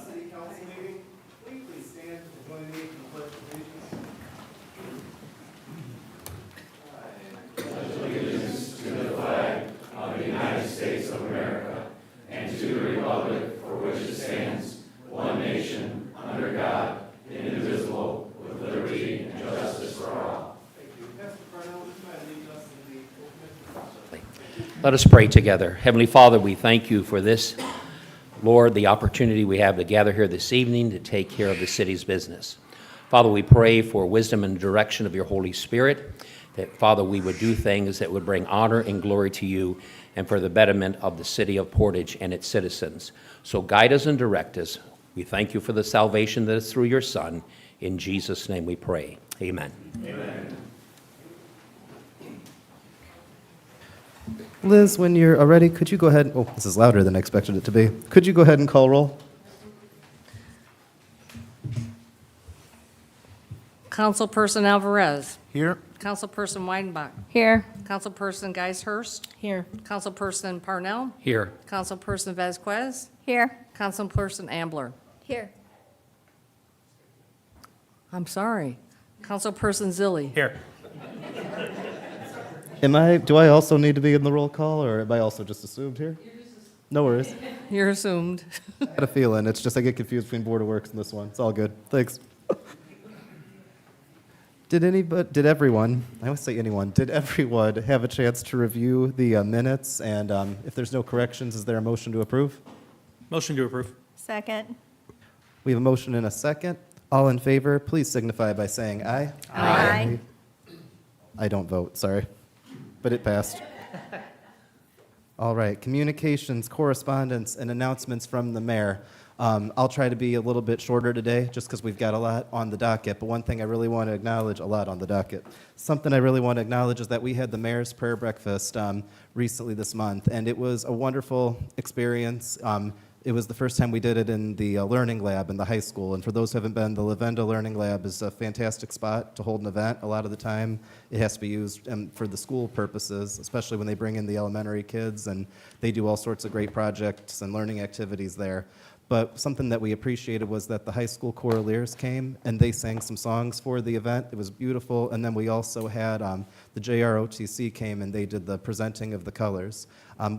City Council meeting. Will you please stand and join me in the pledge of allegiance? Allegiance to the flag of the United States of America and to the republic for which it stands, one nation, under God, indivisible, with liberty and justice for all. Thank you. Pastor Parnell, would you mind leading us in the opening process? Let us pray together. Heavenly Father, we thank you for this, Lord, the opportunity we have to gather here this evening to take care of the city's business. Father, we pray for wisdom and direction of your Holy Spirit, that, Father, we would do things that would bring honor and glory to you and for the betterment of the city of Portage and its citizens. So guide us and direct us. We thank you for the salvation that is through your Son. In Jesus' name we pray. Amen. Amen. Liz, when you're ready, could you go ahead? Oh, this is louder than I expected it to be. Could you go ahead and call roll? Councilperson Alvarez. Here. Councilperson Weidenbach. Here. Councilperson Geishurst. Here. Councilperson Parnell. Here. Councilperson Vasquez. Here. Councilperson Ambler. Here. I'm sorry. Councilperson Zilli. Here. Do I also need to be in the roll call, or am I also just assumed here? No worries. You're assumed. I had a feeling. It's just I get confused between Board of Works and this one. It's all good. Thanks. Did everyone have a chance to review the minutes? And if there's no corrections, is there a motion to approve? Motion to approve. Second. We have a motion and a second. All in favor, please signify by saying aye. Aye. I don't vote, sorry. But it passed. All right, communications, correspondence, and announcements from the mayor. I'll try to be a little bit shorter today, just because we've got a lot on the docket. But one thing I really want to acknowledge, a lot on the docket. Something I really want to acknowledge is that we had the mayor's prayer breakfast recently this month, and it was a wonderful experience. It was the first time we did it in the Learning Lab in the high school. And for those who haven't been, the Lavenda Learning Lab is a fantastic spot to hold an event. A lot of the time, it has to be used for the school purposes, especially when they bring in the elementary kids, and they do all sorts of great projects and learning activities there. But something that we appreciated was that the high school choraleers came and they sang some songs for the event. It was beautiful. And then we also had the JROTC came and they did the presenting of the colors.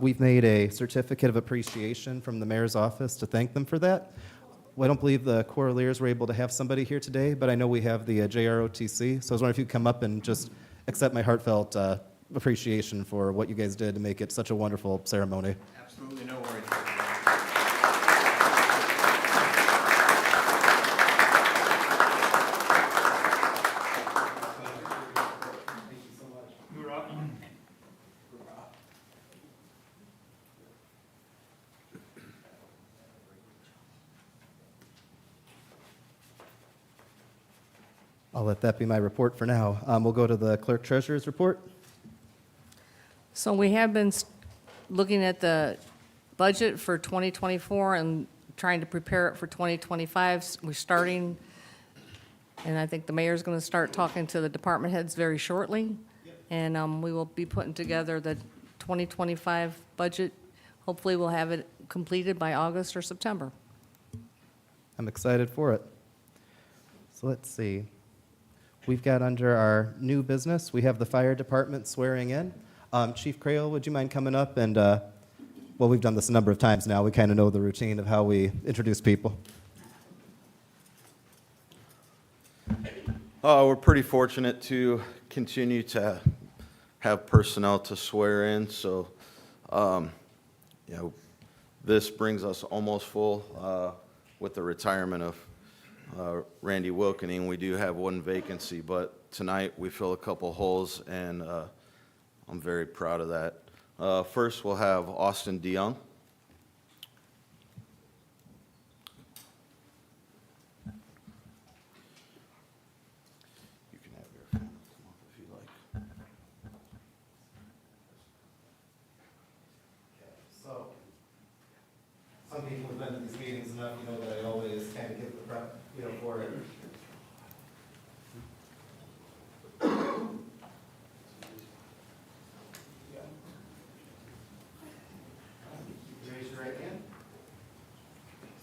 We've made a certificate of appreciation from the mayor's office to thank them for that. Well, I don't believe the choraleers were able to have somebody here today, but I know we have the JROTC. So I was wondering if you'd come up and just accept my heartfelt appreciation for what you guys did to make it such a wonderful ceremony. Absolutely, no worries. I'll let that be my report for now. We'll go to the clerk treasurer's report. So we have been looking at the budget for 2024 and trying to prepare it for 2025. We're starting, and I think the mayor's going to start talking to the department heads very shortly. And we will be putting together the 2025 budget. Hopefully, we'll have it completed by August or September. I'm excited for it. So let's see. We've got under our new business, we have the fire department swearing in. Chief Crail, would you mind coming up and, well, we've done this a number of times now. We kind of know the routine of how we introduce people. We're pretty fortunate to continue to have personnel to swear in, so this brings us almost full with the retirement of Randy Wilkening. We do have one vacancy, but tonight we fill a couple holes, and I'm very proud of that. First, we'll have Austin DeYoung. You can have your family come up if you like. So, some people have been to these meetings enough, you know that I always kind of give the prep, for it. Raise your right hand.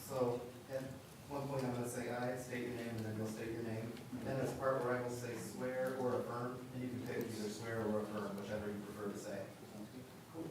So, at one point I'm going to say I, state your name, and then you'll state your name. Then there's a part where I will say swear or affirm, and you can pick either swear or affirm, whichever you prefer to say. Cool.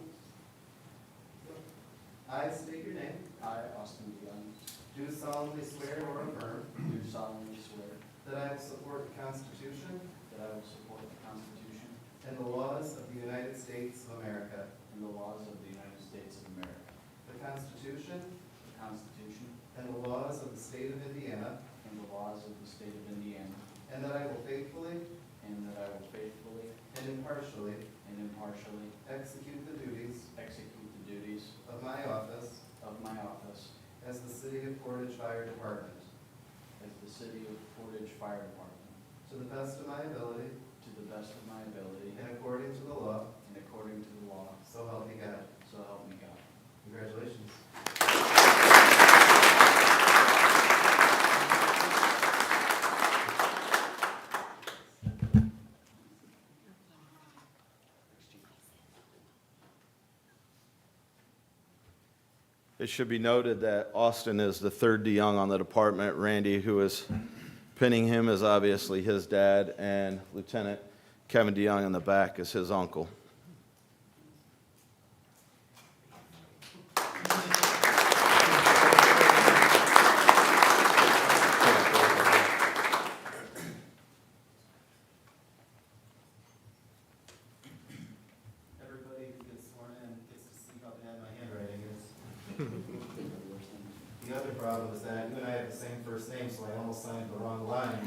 I state your name. I, Austin DeYoung, Do solemnly swear or affirm do solemnly swear that I will support the Constitution that I will support the Constitution and the laws of the United States of America. and the laws of the United States of America, The Constitution the Constitution and the laws of the State of Indiana. and the laws of the State of Indiana, And that I will faithfully and that I will faithfully and impartially and impartially execute the duties execute the duties of my office of my office as the City of Portage Fire Department as the City of Portage Fire Department to the best of my ability to the best of my ability and according to the law. and according to the law, So help me God. so help me God. Congratulations. It should be noted that Austin is the third DeYoung on the department. Randy, who is pinning him, is obviously his dad, and Lieutenant Kevin DeYoung in the back is his uncle. Everybody who gets sworn in gets to see how bad my handwriting is. The other problem is that you and I have the same first name, so I almost signed the wrong line.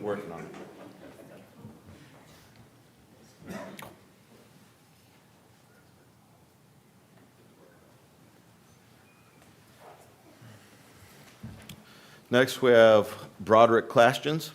working on it. Next, we have Broderick Clastions.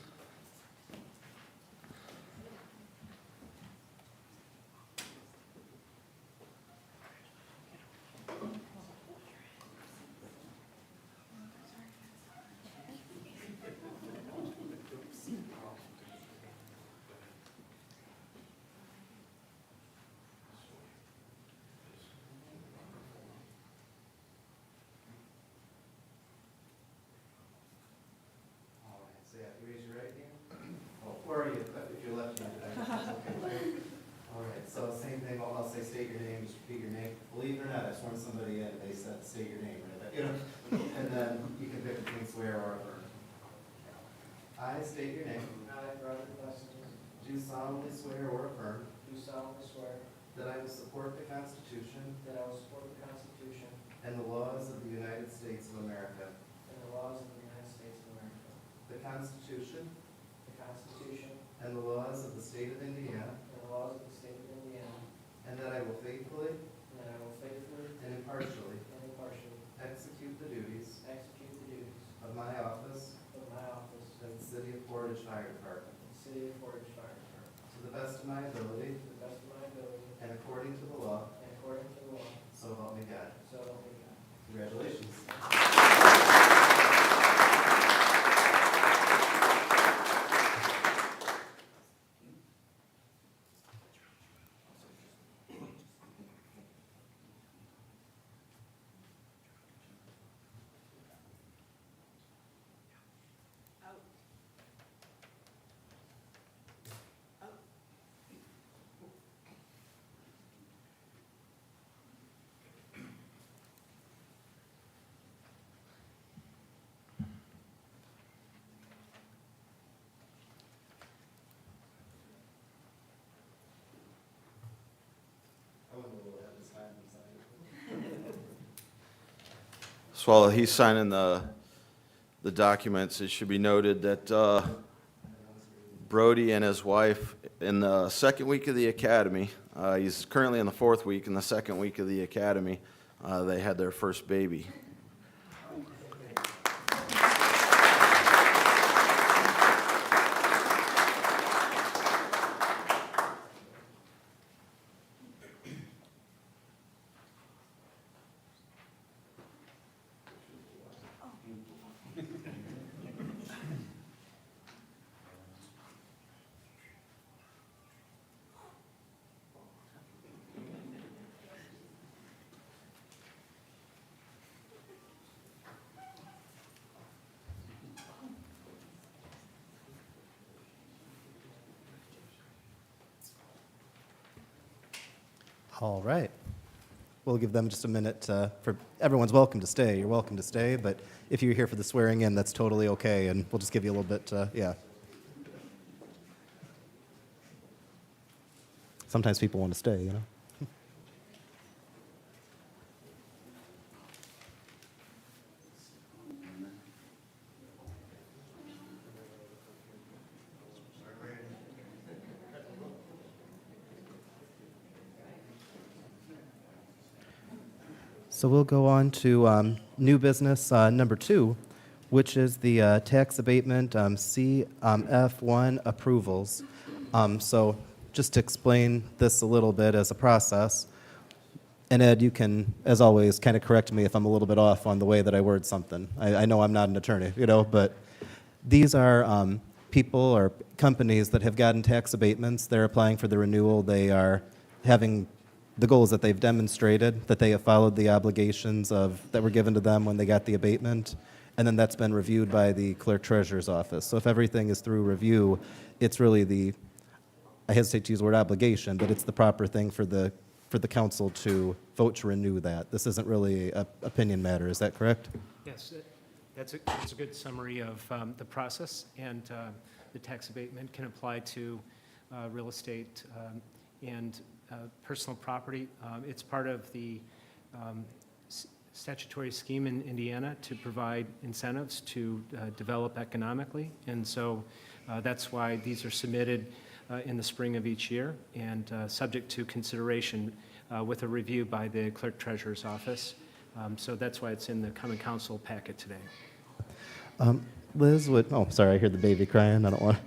All right, so yeah, you raise your right hand. Oh, where are you? If you're left-handed, I guess that's okay. All right, so same thing, I'll say state your name, just repeat your name. Believe it or not, I sworn somebody in, they said state your name, right? You know, and then you can pick between swear or affirm. I state your name. I, Robert Lessons, Do solemnly swear or affirm do solemnly swear that I will support the Constitution that I will support the Constitution and the laws of the United States of America, and the laws of the United States of America, the Constitution the Constitution and the laws of the state of Indiana, and the laws of the state of Indiana, and that I will faithfully and that I will faithfully and impartially and impartially execute the duties execute the duties of my office of my office as the City of Portage Fire Department in the City of Portage Fire Department, to the best of my ability to the best of my ability and according to the law, and according to the law, so help me God. so help me God. Congratulations. I went a little ahead this time and signed it. So while he's signing the documents, it should be noted that Brody and his wife, in the second week of the academy, he's currently in the fourth week, in the second week of the academy, they had their first baby. All right. We'll give them just a minute for everyone's welcome to stay. You're welcome to stay, but if you're here for the swearing in, that's totally okay, and we'll just give you a little bit, yeah. Sometimes people want to stay, you know? So we'll go on to new business number 2, which is the tax abatement CF1 approvals. So just to explain this a little bit as a process, and Ed, you can, as always, kind of correct me if I'm a little bit off on the way that I word something. I know I'm not an attorney, you know, but these are people or companies that have gotten tax abatements. They're applying for the renewal. They are having the goals that they've demonstrated, that they have followed the obligations that were given to them when they got the abatement, and then that's been reviewed by the clerk treasurer's office. So if everything is through review, it's really I hesitate to use the word obligation, but it's the proper thing for the council to vote to renew that. This isn't really an opinion matter, is that correct? Yes, that's a good summary of the process, and the tax abatement can apply to real estate and personal property. It's part of the statutory scheme in Indiana to provide incentives to develop economically. And so that's why these are submitted in the spring of each year and subject to consideration with a review by the clerk treasurer's office. So that's why it's in the common council packet today. Liz would, oh, sorry, I hear the baby crying. I don't want,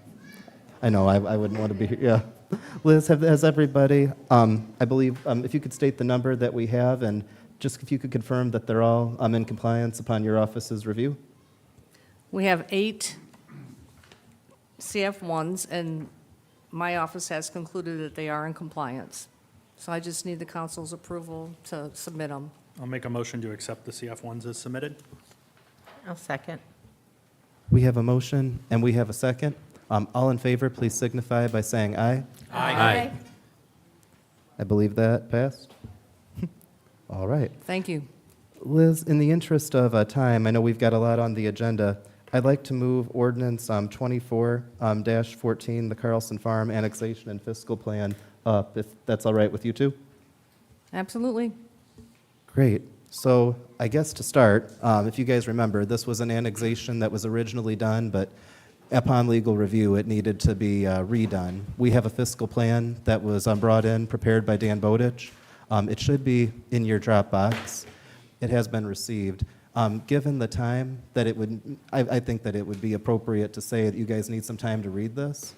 I know, I wouldn't want to be here, yeah. Liz, has everybody, I believe, if you could state the number that we have, and just if you could confirm that they're all in compliance upon your office's review? We have 8 CF1s, and my office has concluded that they are in compliance. So I just need the council's approval to submit them. I'll make a motion to accept the CF1s as submitted. I'll second. We have a motion and we have a second. All in favor, please signify by saying aye. Aye. I believe that passed. All right. Thank you. Liz, in the interest of time, I know we've got a lot on the agenda. I'd like to move ordinance 24-14, the Carlson Farm Annexation and Fiscal Plan up, if that's all right with you two. Absolutely. Great. So I guess to start, if you guys remember, this was an annexation that was originally done, but upon legal review, it needed to be redone. We have a fiscal plan that was brought in, prepared by Dan Bowditch. It should be in your Dropbox. It has been received. Given the time that it would, I think that it would be appropriate to say that you guys need some time to read this.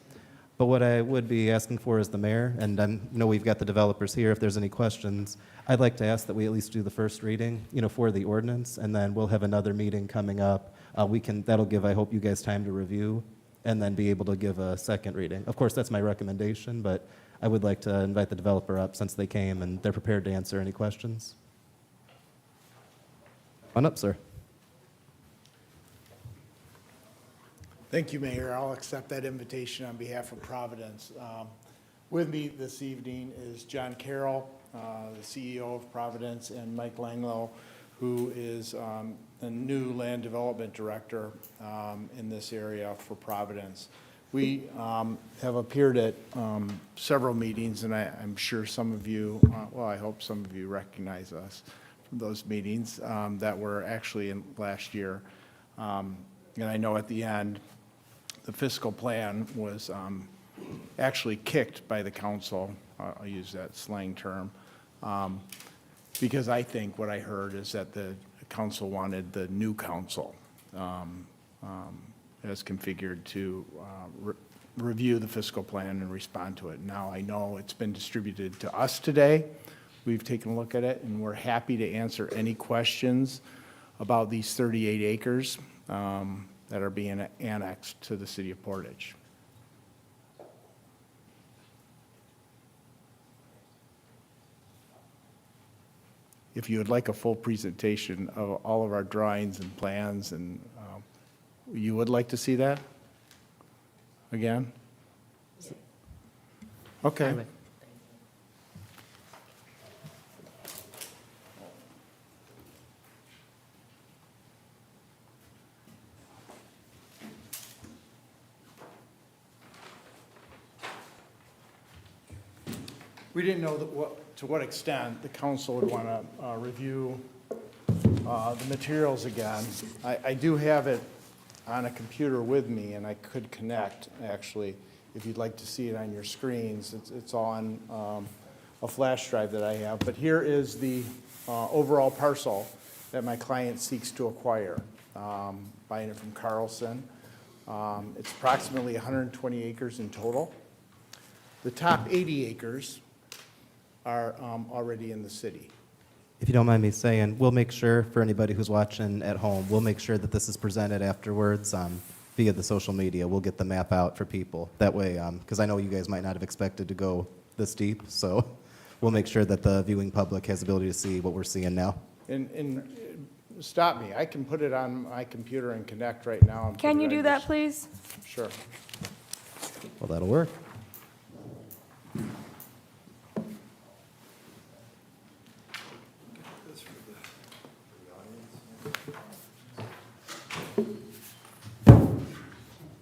But what I would be asking for is the mayor, and I know we've got the developers here if there's any questions. I'd like to ask that we at least do the first reading, for the ordinance, and then we'll have another meeting coming up. That'll give, I hope, you guys time to review, and then be able to give a second reading. Of course, that's my recommendation, but I would like to invite the developer up since they came and they're prepared to answer any questions. On up, sir. Thank you, Mayor. I'll accept that invitation on behalf of Providence. With me this evening is John Carroll, the CEO of Providence, and Mike Langlow, who is the new land development director in this area for Providence. We have appeared at several meetings, and I'm sure some of you, well, I hope some of you recognize us from those meetings that were actually in last year. And I know at the end, the fiscal plan was actually kicked by the council. I'll use that slang term, because I think what I heard is that the council wanted the new council as configured to review the fiscal plan and respond to it. Now I know it's been distributed to us today. We've taken a look at it, and we're happy to answer any questions about these 38 acres that are being annexed to the city of Portage. If you would like a full presentation of all of our drawings and plans, and you would like to see that again? Okay. We didn't know to what extent the council would want to review the materials again. I do have it on a computer with me, and I could connect, actually, if you'd like to see it on your screens. It's on a flash drive that I have. But here is the overall parcel that my client seeks to acquire, buying it from Carlson. It's approximately 120 acres in total. The top 80 acres are already in the city. If you don't mind me saying, we'll make sure, for anybody who's watching at home, we'll make sure that this is presented afterwards via the social media. We'll get the map out for people. That way, because I know you guys might not have expected to go this deep, so we'll make sure that the viewing public has the ability to see what we're seeing now. And stop me, I can put it on my computer and connect right now. And Can put it you on do your that, please? Sure. Well, that'll work.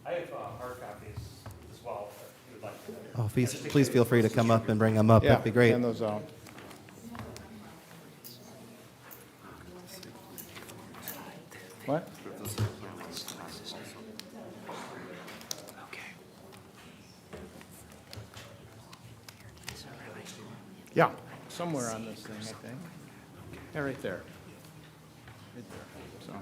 I have hard copies as well, if you would like to. Oh, please feel free to come up and bring them up. Yeah, That'd be great. send those out. Yeah, somewhere on this thing, I think. Yeah, right there. Right there, so.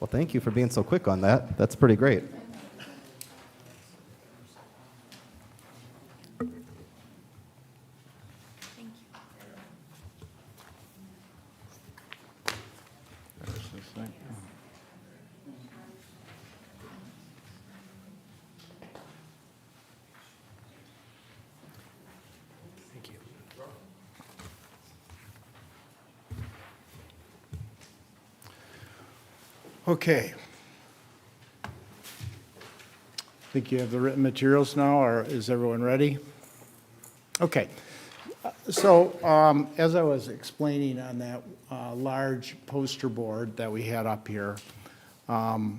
Well, thank you for being so quick on that. That's pretty great. There's this thing. Thank you. Okay. Think you have the written materials now, or is everyone ready? Okay. So as I was explaining on that large poster board that we had up here, the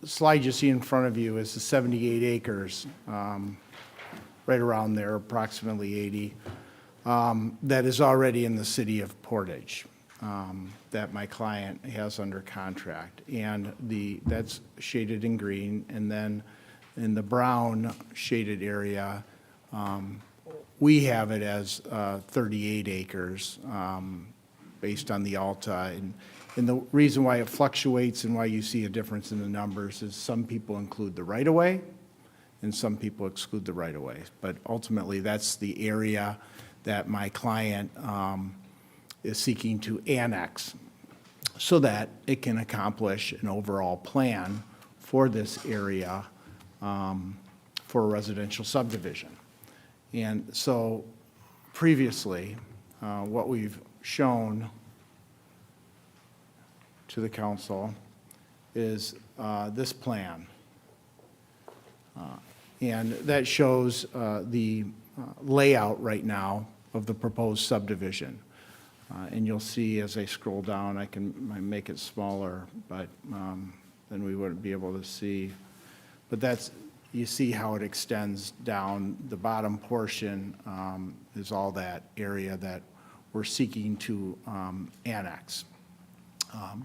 slide you see in front of you is the 78 acres, right around there, approximately 80, that is already in the city of Portage, that my client has under contract. And that's shaded in green, and then in the brown shaded area, we have it as 38 acres based on the Alta. And the reason why it fluctuates and why you see a difference in the numbers is some people include the right-of-way and some people exclude the right-of-way. But ultimately, that's the area that my client is seeking to annex so that it can accomplish an overall plan for this area for a residential subdivision. And so previously, what we've shown to the council is this plan. And that shows the layout right now of the proposed subdivision. And you'll see as I scroll down, I make it smaller, but then we wouldn't be able to see. But that's, you see how it extends down. The bottom portion is all that area that we're seeking to annex.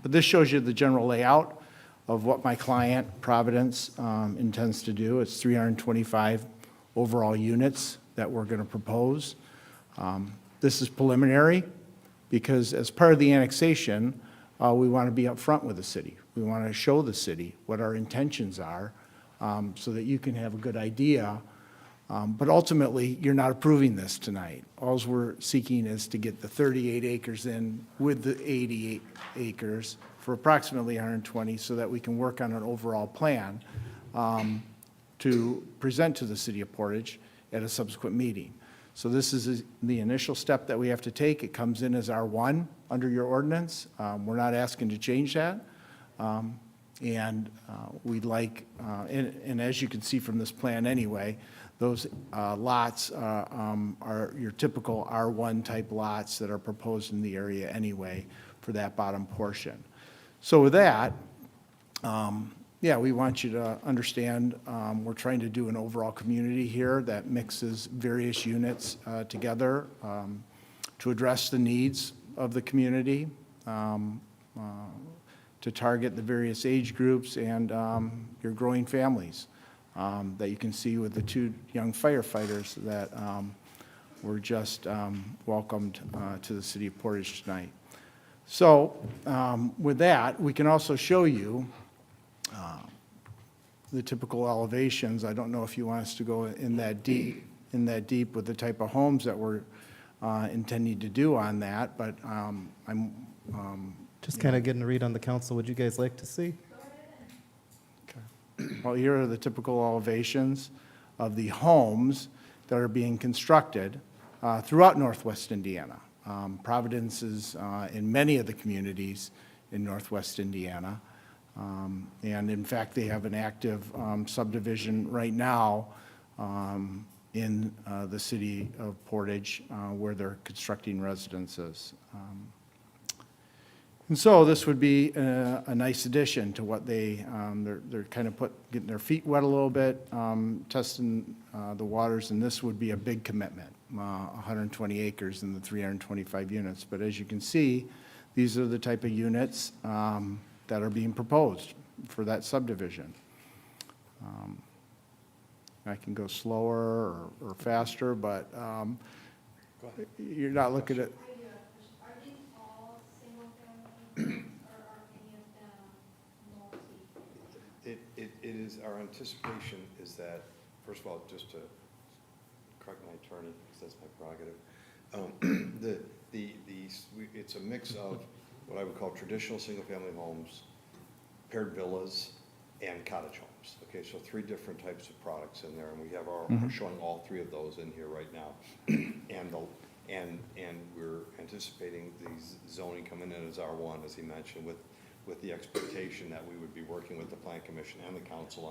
But this shows you the general layout of what my client, Providence, intends to do. It's 325 overall units that we're going to propose. This is preliminary because as part of the annexation, we want to be upfront with the city. We want to show the city what our intentions are so that you can have a good idea. But ultimately, you're not approving this tonight. All we're seeking is to get the 38 acres in with the 88 acres for approximately 120 so that we can work on an overall plan to present to the city of Portage at a subsequent meeting. So this is the initial step that we have to take. It comes in as R1 under your ordinance. We're not asking to change that. And we'd like, and as you can see from this plan anyway, those lots are your typical R1 type lots that are proposed in the area anyway for that bottom portion. So with that, yeah, we want you to understand we're trying to do an overall community here that mixes various units together to address the needs of the community, to target the various age groups and your growing families that you can see with the two young firefighters that were just welcomed to the city of Portage tonight. So with that, we can also show you the typical elevations. I don't know if you want us to go in that deep in that deep with the type of homes that we're intending to do on that, but Just kind of getting a read on the council, would you guys like to see? well, here are the typical elevations of the homes that are being constructed throughout Northwest Indiana. Providence is in many of the communities in Northwest Indiana. And in fact, they have an active subdivision right now in the city of Portage where they're constructing residences. And so this would be a nice addition to what they're kind of getting their feet wet a little bit, testing the waters, and this would be a big commitment, 120 acres and the 325 units. But as you can see, these are the type of units that are being proposed for that subdivision. I can go slower or faster, but you're not looking at, Are these all single family or are any of them multi? It is, our anticipation is that, first of all, just to correct my attorney, because that's my prerogative, it's a mix of what I would call traditional single-family homes, paired villas, and cottage homes. Okay, so 3 different types of products in there, and we have we're showing all 3 of those in here right now. And we're anticipating these zoning coming in as R1, as he mentioned, with the expectation that we would be working with the Plan Commission and the council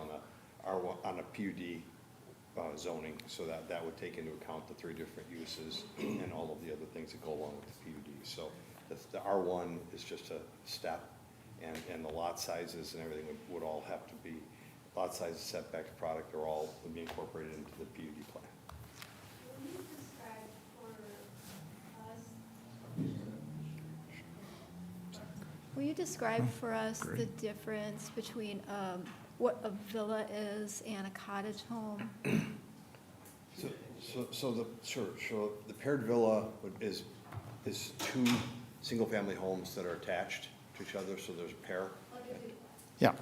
on a PUD zoning, so that would take into account the 3 different uses and all of the other things that go along with the PUD. So the R1 is just a step, and the lot sizes and everything would all have to be, lot sizes, setbacks, product are all would be incorporated into the PUD plan. Will you describe for us the difference between what a villa is and a cottage home? So the paired villa is 2 single-family homes that are attached to each other, so there's a pair. yeah.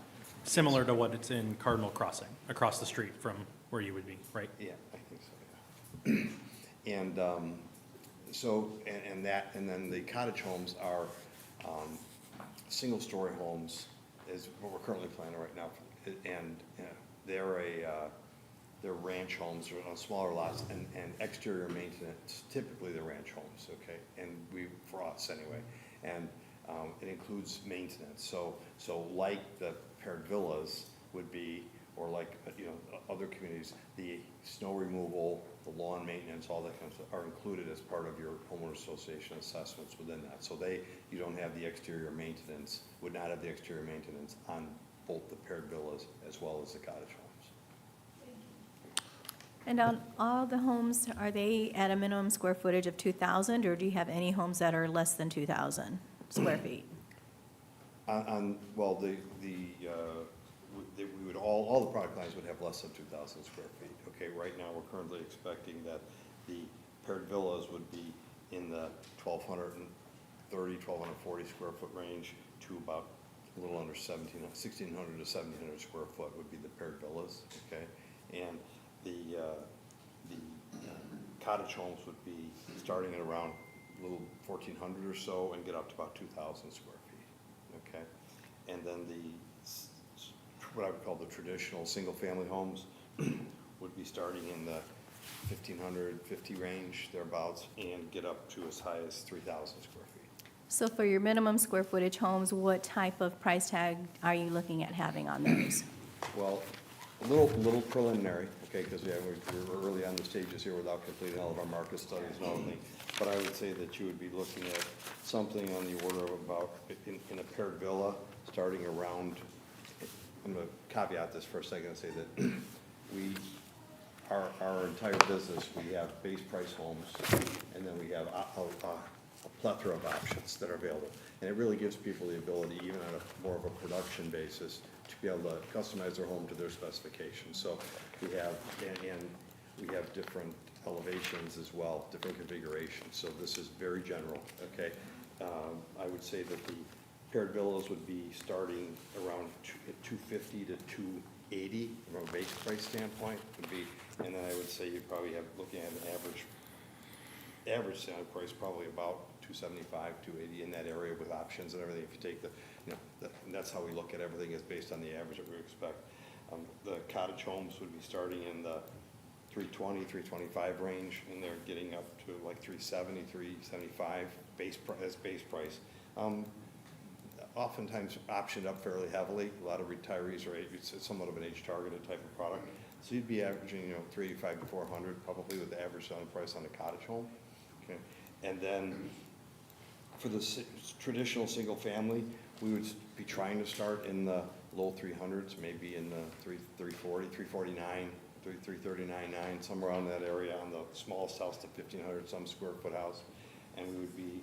Similar to what it's in Cardinal Crossing, across the street from where you would be, right? Yeah, I think so, yeah. And then the cottage homes are single-story homes is what we're currently planning right now. And they're ranch homes, they're on smaller lots, and exterior maintenance, typically the ranch homes, okay? And for us anyway, and it includes maintenance. So like the paired villas would be, or like, other communities, the snow removal, the lawn maintenance, all that kind of stuff are included as part of your homeowner association assessments within that. So you don't have the exterior maintenance, would not have the exterior maintenance on both the paired villas as well as the cottage homes. And on all the homes, are they at a minimum square footage of 2,000, or do you have any homes that are less than 2,000 square feet? Well, we would, all the product lines would have less than 2,000 square feet. Okay, right now, we're currently expecting that the paired villas would be in the 1,230, 1,240 square foot range to about a little under 1,600 to 1,700 square foot would be the paired villas, okay? And the cottage homes would be starting at around a little 1,400 or so and get up to about 2,000 square feet, okay? And then what I would call the traditional single-family homes would be starting in the 1,550 range, thereabouts, and get up to as high as 3,000 square feet. So for your minimum square footage homes, what type of price tag are you looking at having on those? Well, a little preliminary, okay, because we're early on the stages here without completing all of our market studies and everything. But I would say that you would be looking at something on the order of about, in a paired villa, starting around, I'm going to caveat this for a second and say that our entire business, we have base price homes, and then we have a plethora of options that are available. And it really gives people the ability, even on a more of a production basis, to be able to customize their home to their specifications. So we have, and we have different elevations as well, different configurations. So this is very general, okay? I would say that paired villas would be starting around 250 to 280 from a base price standpoint would be, and then I would say you'd probably have, looking at an average selling price, probably about 275, 280 in that area with options and everything. If you take the, and that's how we look at everything, is based on the average that we expect. The cottage homes would be starting in the 320, 325 range, and they're getting up to like 370, 375 as base price. Oftentimes optioned up fairly heavily. A lot of retirees are, it's somewhat of an age-targeted type of product. So you'd be averaging, 385 to 400 probably with the average selling price on a cottage home. Okay. And then for the traditional single family, we would be trying to start in the low 300s, maybe in the 340, 349, 339.9, somewhere around that area on the smallest house, the 1,500 some square foot house. And we would be,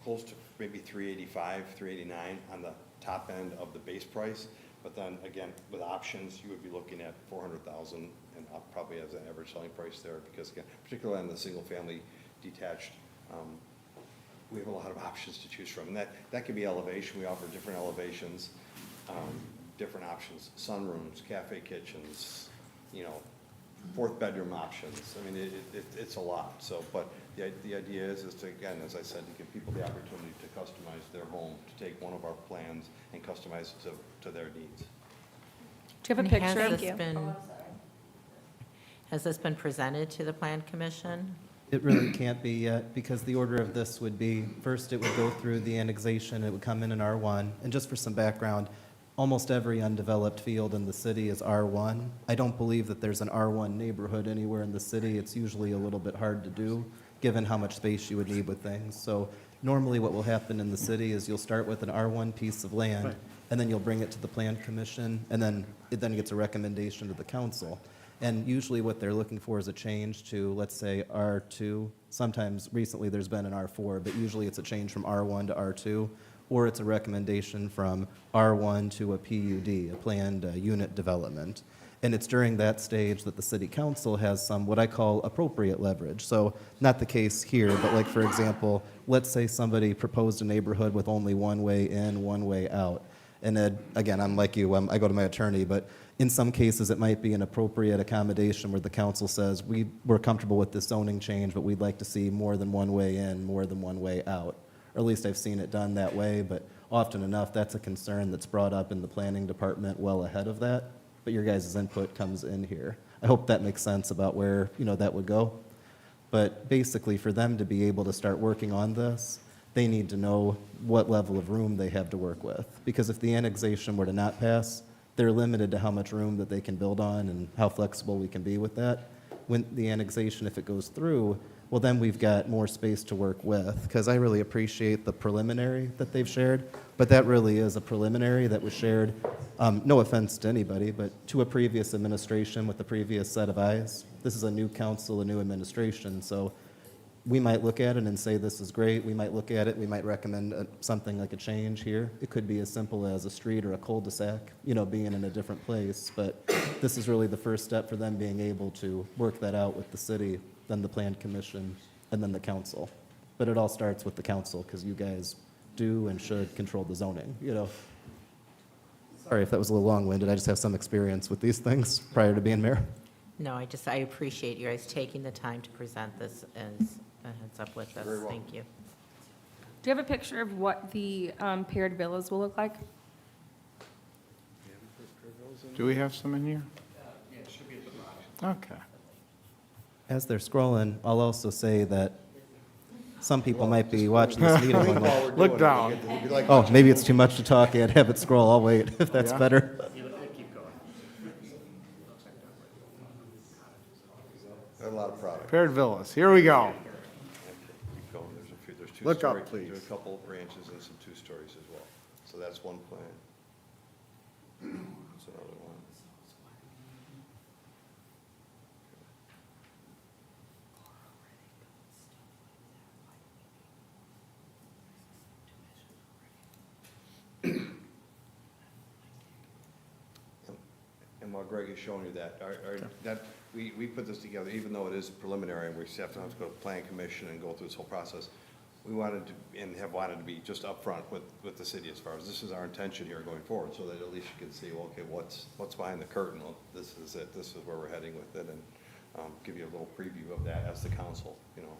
close to maybe 385, 389 on the top end of the base price. But then again, with options, you would be looking at 400,000 and up probably as an average selling price there, because again, particularly on the single family detached, we have a lot of options to choose from. And that could be elevation. We offer different elevations, different options, sunrooms, cafe kitchens, fourth bedroom options. I mean, it's a lot. So, but the idea is to, again, as I said, to give people the opportunity to customize their home, to take one of our plans and customize it to their needs. Do you have a picture? Has this been presented to the Plan Commission? It really can't be yet, because the order of this would be, first it would go through the annexation, it would come in R1. And just for some background, almost every undeveloped field in the city is R1. I don't believe that there's an R1 neighborhood anywhere in the city. It's usually a little bit hard to do, given how much space you would need with things. So normally what will happen in the city is you'll start with an R1 piece of land, and then you'll bring it to the Plan Commission, and then it gets a recommendation to the council. And usually what they're looking for is a change to, let's say, R2. Sometimes recently there's been an R4, but usually it's a change from R1 to R2, or it's a recommendation from R1 to a PUD, a planned unit development. And it's during that stage that the city council has some what I call appropriate leverage. So not the case here, but like, for example, let's say somebody proposed a neighborhood with only one way in, one way out. And Ed, again, I'm like you, I go to my attorney, but in some cases it might be an appropriate accommodation where the council says, we're comfortable with this zoning change, but we'd like to see more than one way in, more than one way out. Or at least I've seen it done that way, but often enough that's a concern that's brought up in the planning department well ahead of that. But your guys' input comes in here. I hope that makes sense about where that would go. But basically for them to be able to start working on this, they need to know what level of room they have to work with. Because if the annexation were to not pass, they're limited to how much room that they can build on and how flexible we can be with that. When the annexation, if it goes through, well, then we've got more space to work with. Because I really appreciate the preliminary that they've shared, but that really is a preliminary that was shared, no offense to anybody, but to a previous administration with the previous set of eyes. This is a new council, a new administration, so we might look at it and say this is great. We might look at it, we might recommend something like a change here. It could be as simple as a street or a cul-de-sac, being in a different place. But this is really the first step for them being able to work that out with the city, then the Plan Commission, and then the council. But it all starts with the council, because you guys do and should control the zoning, Sorry if that was a little long-winded. I just have some experience with these things prior to being mayor. No, I appreciate you guys taking the time to present this as a heads up with us. Thank you. Do you have a picture of what the paired villas will look like? Do we have some in here? Okay. As they're scrolling, I'll also say that some people might be watching this meeting going like, Look down. oh, maybe it's too much to talk and have it scroll. I'll wait if that's Yeah. better. There are a lot of products. Paired villas, here we go. Keep going. There's two Look up, stories. please. There's a couple of ranches and some 2 stories as well. So that's one plan. That's another one. And while Greg is showing you that, we put this together, even though it is preliminary, and we have to go to Plan Commission and go through this whole process. we wanted to, and have wanted to be just upfront with the city as far as this is our intention here going forward, so that at least you can see, well, okay, what's behind the curtain? Well, this is it, this is where we're heading with it, and give you a little preview of that as the council, you know.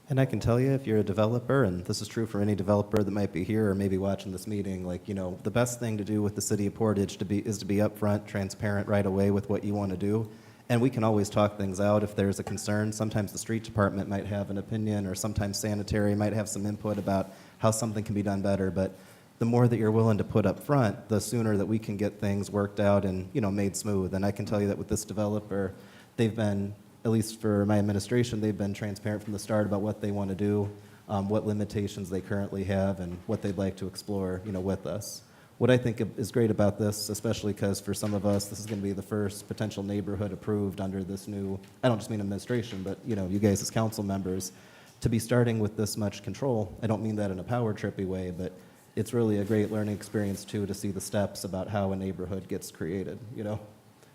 And I can tell you, if you're a developer, and this is true for any developer that might be here or maybe watching this meeting, like, you know, the best thing to do with the city of Portage is to be upfront, transparent right away with what you want to do. And we can always talk things out if there's a concern. Sometimes the street department might have an opinion, or sometimes sanitary might have some input about how something can be done better. But the more that you're willing to put up front, the sooner that we can get things worked out and, you know, made smooth. And I can tell you that with this developer, they've been, at least for my administration, they've been transparent from the start about what they want to do, what limitations they currently have, and what they'd like to explore, you know, with us. What I think is great about this, especially because for some of us, this is going to be the first potential neighborhood approved under this new, I don't just mean administration, but, you know, you guys as council members, to be starting with this much control. I don't mean that in a power trippy way, but it's really a great learning experience too, to see the steps about how a neighborhood gets created, you know.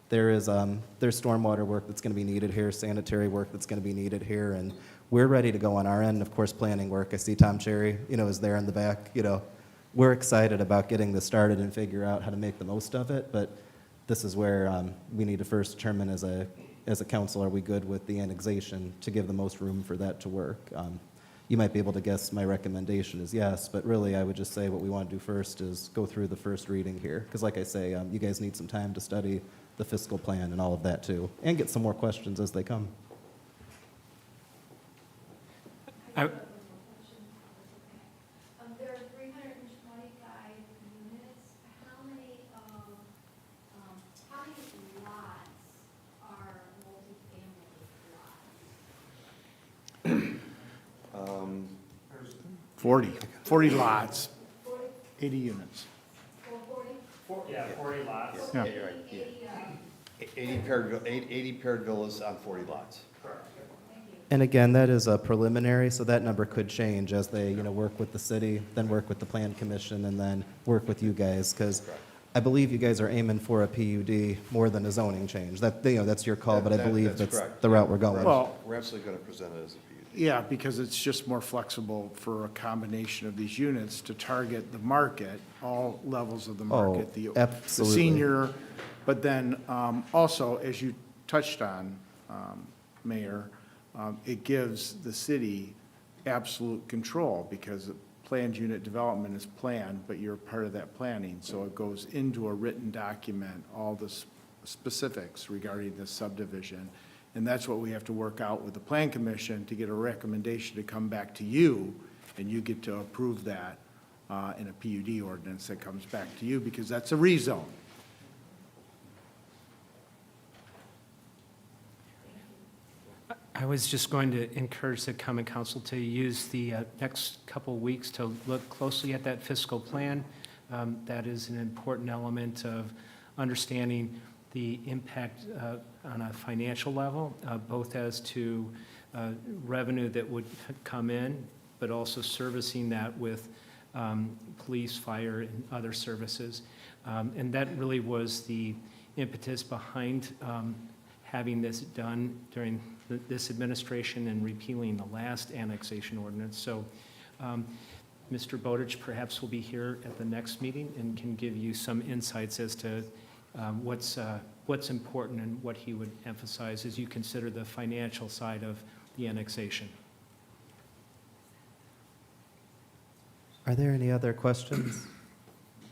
There's stormwater work that's going to be needed here, sanitary work that's going to be needed here, and we're ready to go on our end. Of course, planning work. I see Tom Cherry, you know, is there in the back. You know, we're excited about getting this started and figure out how to make the most of it. But this is where we need to first determine as a council, are we good with the annexation to give the most room for that to work? You might be able to guess my recommendation is yes, but really I would just say what we want to do first is go through the first reading here. Because like I say, you guys need some time to study the fiscal plan and all of that too, and get some more questions as they come. There are 325 units. How many lots are multifamily lots? 40 lots, 80 units. 40 lots. Yeah. You're right, yeah. 80 paired villas on 40 lots. And again, that is a preliminary, so that number could change as they, you know, work with the city, then work with the plan commission, and then work with you guys, because I believe you guys are aiming for a PUD more than a zoning change. That, you know, that's your call, but I believe that's correct. the route we're going. Well, We're absolutely going to present it as a PUD. yeah, because it's just more flexible for a combination of these units to target the market, all levels of the market. The absolutely. senior, but then also, as you touched on, Mayor, it gives the city absolute control, because planned unit development is planned, but you're part of that planning. So it goes into a written document, all the specifics regarding this subdivision. And that's what we have to work out with the Plan Commission to get a recommendation to come back to you, and you get to approve that in a PUD ordinance that comes back to you, because that's a rezone. I was just going to encourage the common council to use the next couple of weeks to look closely at that fiscal plan. That is an important element of understanding the impact on a financial level, both as to revenue that would come in, but also servicing that with police, fire, and other services. And that really was the impetus behind having this done during this administration and repealing the last annexation ordinance. So Mr. Bowditch perhaps will be here at the next meeting and can give you some insights as to what's important and what he would emphasize as you consider the financial side of the annexation. Are there any other questions?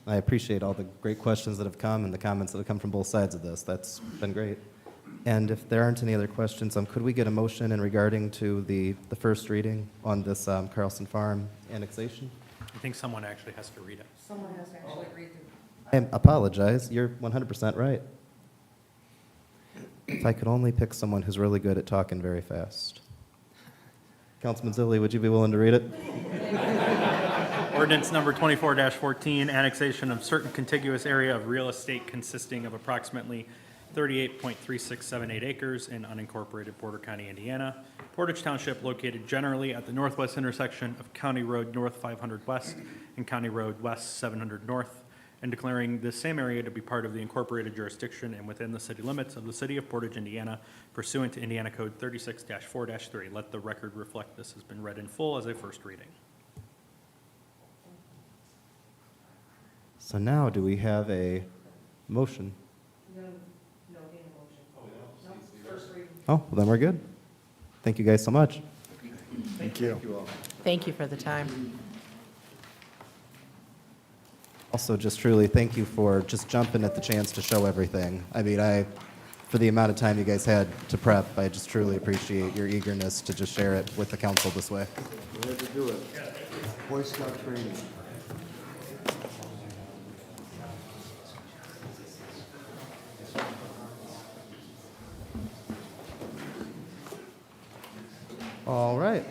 I appreciate all the great questions that have come and the comments that have come from both sides of this. That's been great. And if there aren't any other questions, could we get a motion in regarding to the first reading on this Carlson Farm annexation? I think someone actually has to read it. Someone has to actually read the. I apologize. You're 100% right. If I could only pick someone who's really good at talking very fast. Councilman Zilli, would you be willing to read it? Ordinance number 24-14, annexation of certain contiguous area of real estate consisting of approximately 38.3678 acres in unincorporated Porter County, Indiana. Portage Township located generally at the northwest intersection of County Road North 500 West and County Road West 700 North, and declaring this same area to be part of the incorporated jurisdiction and within the city limits of the city of Portage, Indiana, pursuant to Indiana Code 36-4-3. Let the record reflect this has been read in full as a first reading. So now, do we have a motion? Oh, well, then we're good. Thank you guys so much. Thank you. Thank you for the time. Also, just truly, thank you for just jumping at the chance to show everything. I mean, for the amount of time you guys had to prep, I just truly appreciate your eagerness to just share it with the council this way. Glad to do it. Boy Scout training. All right.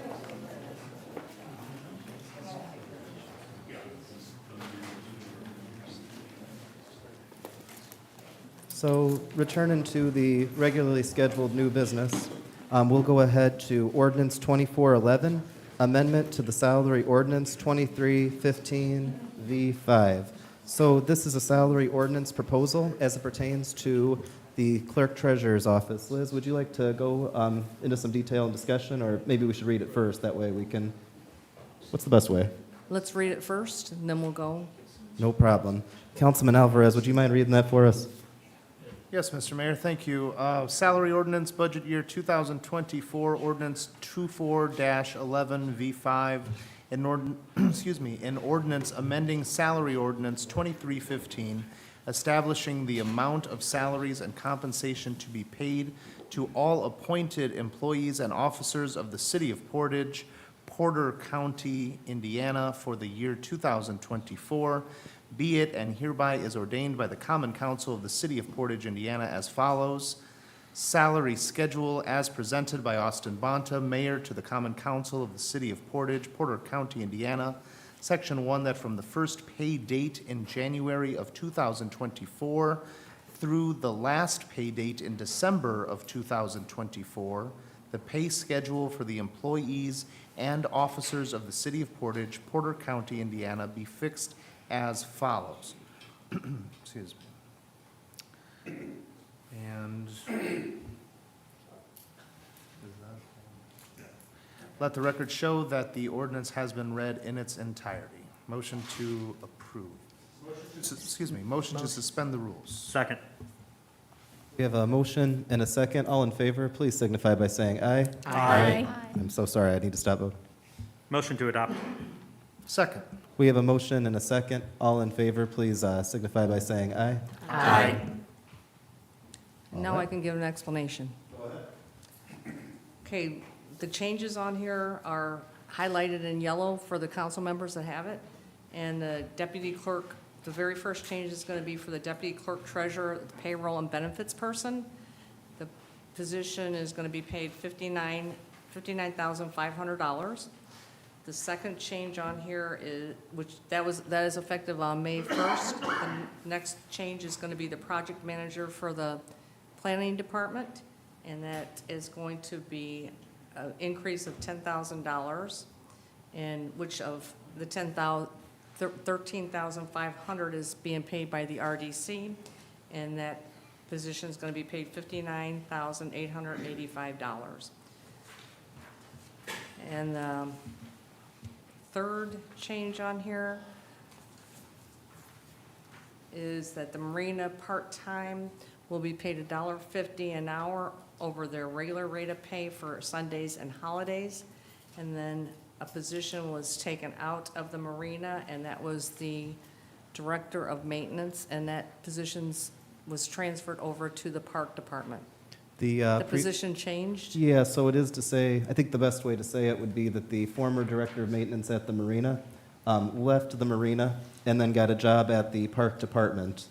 So returning to the regularly scheduled new business, we'll go ahead to Ordinance 2411, Amendment to the Salary Ordinance 2315 V5. So this is a salary ordinance proposal as it pertains to the clerk treasurer's office. Liz, would you like to go into some detail and discussion, or maybe we should read it first? That way we can, what's the best way? Let's read it first, and then we'll go. No problem. Councilman Alvarez, would you mind reading that for us? Yes, Mr. Mayor, thank you. Salary ordinance, budget year 2024, ordinance 24-11 V5, an ordinance amending salary ordinance 2315, establishing the amount of salaries and compensation to be paid to all appointed employees and officers of the City of Portage, Porter County, Indiana, for the year 2024. Be it and hereby is ordained by the Common Council of the City of Portage, Indiana, as follows. Salary schedule as presented by Austin Bonta, Mayor, to the Common Council of the City of Portage, Porter County, Indiana. Section 1, that from the first pay date in January of 2024 through the last pay date in December of 2024, the pay schedule for the employees and officers of the City of Portage, Porter County, Indiana, be fixed as follows. Excuse me. And let the record show that the ordinance has been read in its entirety. Motion to approve. Motion to suspend the rules. Second. We have a motion and a second. All in favor, please signify by saying aye. Aye. I'm so sorry, I need to stop voting. Motion to adopt. Second. We have a motion and a second. All in favor, please signify by saying aye. Aye. Now I can give an explanation. Go ahead. Okay, the changes on here are highlighted in yellow for the council members that have it. And the deputy clerk, the very first change is going to be for the deputy clerk treasurer, the payroll and benefits person. The position is going to be paid $59,500. The second change on here is, that is effective on May 1st. The next change is going to be the project manager for the planning department, and that is going to be an increase of $10,000, and which of the $13,500 is being paid by the RDC, and that position is going to be paid $59,885. And third change on here is that the marina part-time will be paid $1.50 an hour over their regular rate of pay for Sundays and holidays. And then a position was taken out of the marina, and that was the director of maintenance, and that position was transferred over to the park department. The position changed? Yeah, so it is to say, I think the best way to say it would be that the former director of maintenance at the marina left the marina and then got a job at the park department.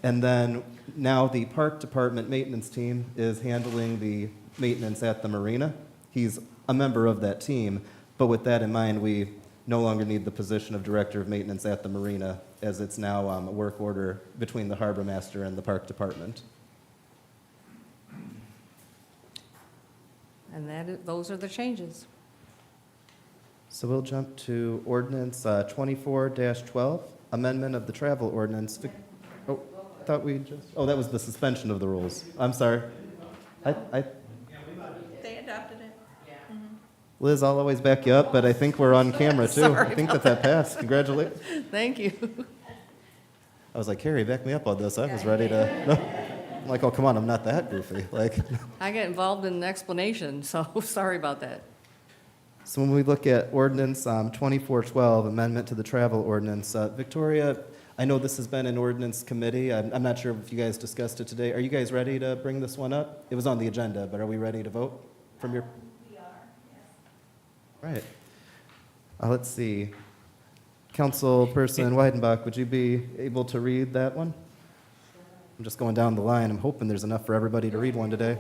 And then now the park department maintenance team is handling the maintenance at the marina. He's a member of that team, but with that in mind, we no longer need the position of director of maintenance at the marina, as it's now a work order between the harbor master and the park department. And those are the changes. So we'll jump to ordinance 24-12, amendment of the travel ordinance. Oh, I thought we just, oh, that was the suspension of the rules. I'm sorry. I, They adopted it. Liz, I'll always back you up, but I think we're on camera too. Sorry I think about that passed. Congratulations. Thank you. I was like, Carrie, back me up on this. I was ready to, no. I'm like, oh, come on, I'm not that goofy. Like, I get involved in an explanation, so sorry about that. so when we look at ordinance 2412, amendment to the travel ordinance, Victoria, I know this has been an ordinance committee. I'm not sure if you guys discussed it today. Are you guys ready to bring this one up? It was on the agenda, but are we ready to vote from your? We are, yes. Right. Let's see. Councilperson Weidenbach, would you be able to read that one? I'm just going down the line. I'm hoping there's enough for everybody to read one today.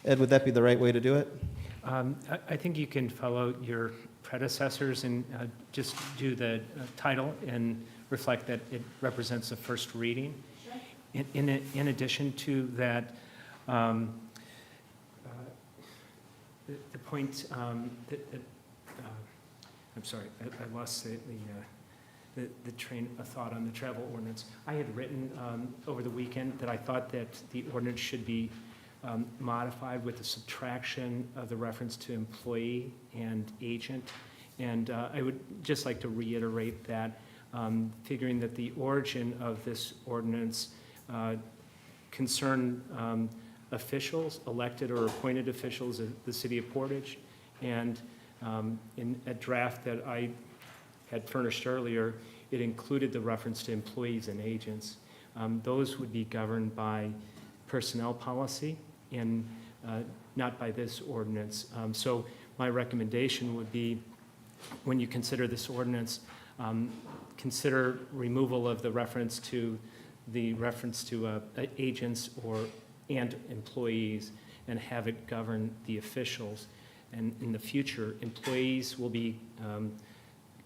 Ed, would that be the right way to do it? I think you can follow your predecessors and just do the title and reflect that it represents the first reading. In addition to that, the point I'm sorry, I lost the train of thought on the travel ordinance. I had written over the weekend that I thought that the ordinance should be modified with the subtraction of the reference to employee and agent. And I would just like to reiterate that, figuring that the origin of this ordinance concerned officials, elected or appointed officials of the city of Portage. And in a draft that I had furnished earlier, it included the reference to employees and agents. Those would be governed by personnel policy and not by this ordinance. So my recommendation would be, when you consider this ordinance, consider removal of the reference to agents and employees, and have it govern the officials. And in the future, employees will be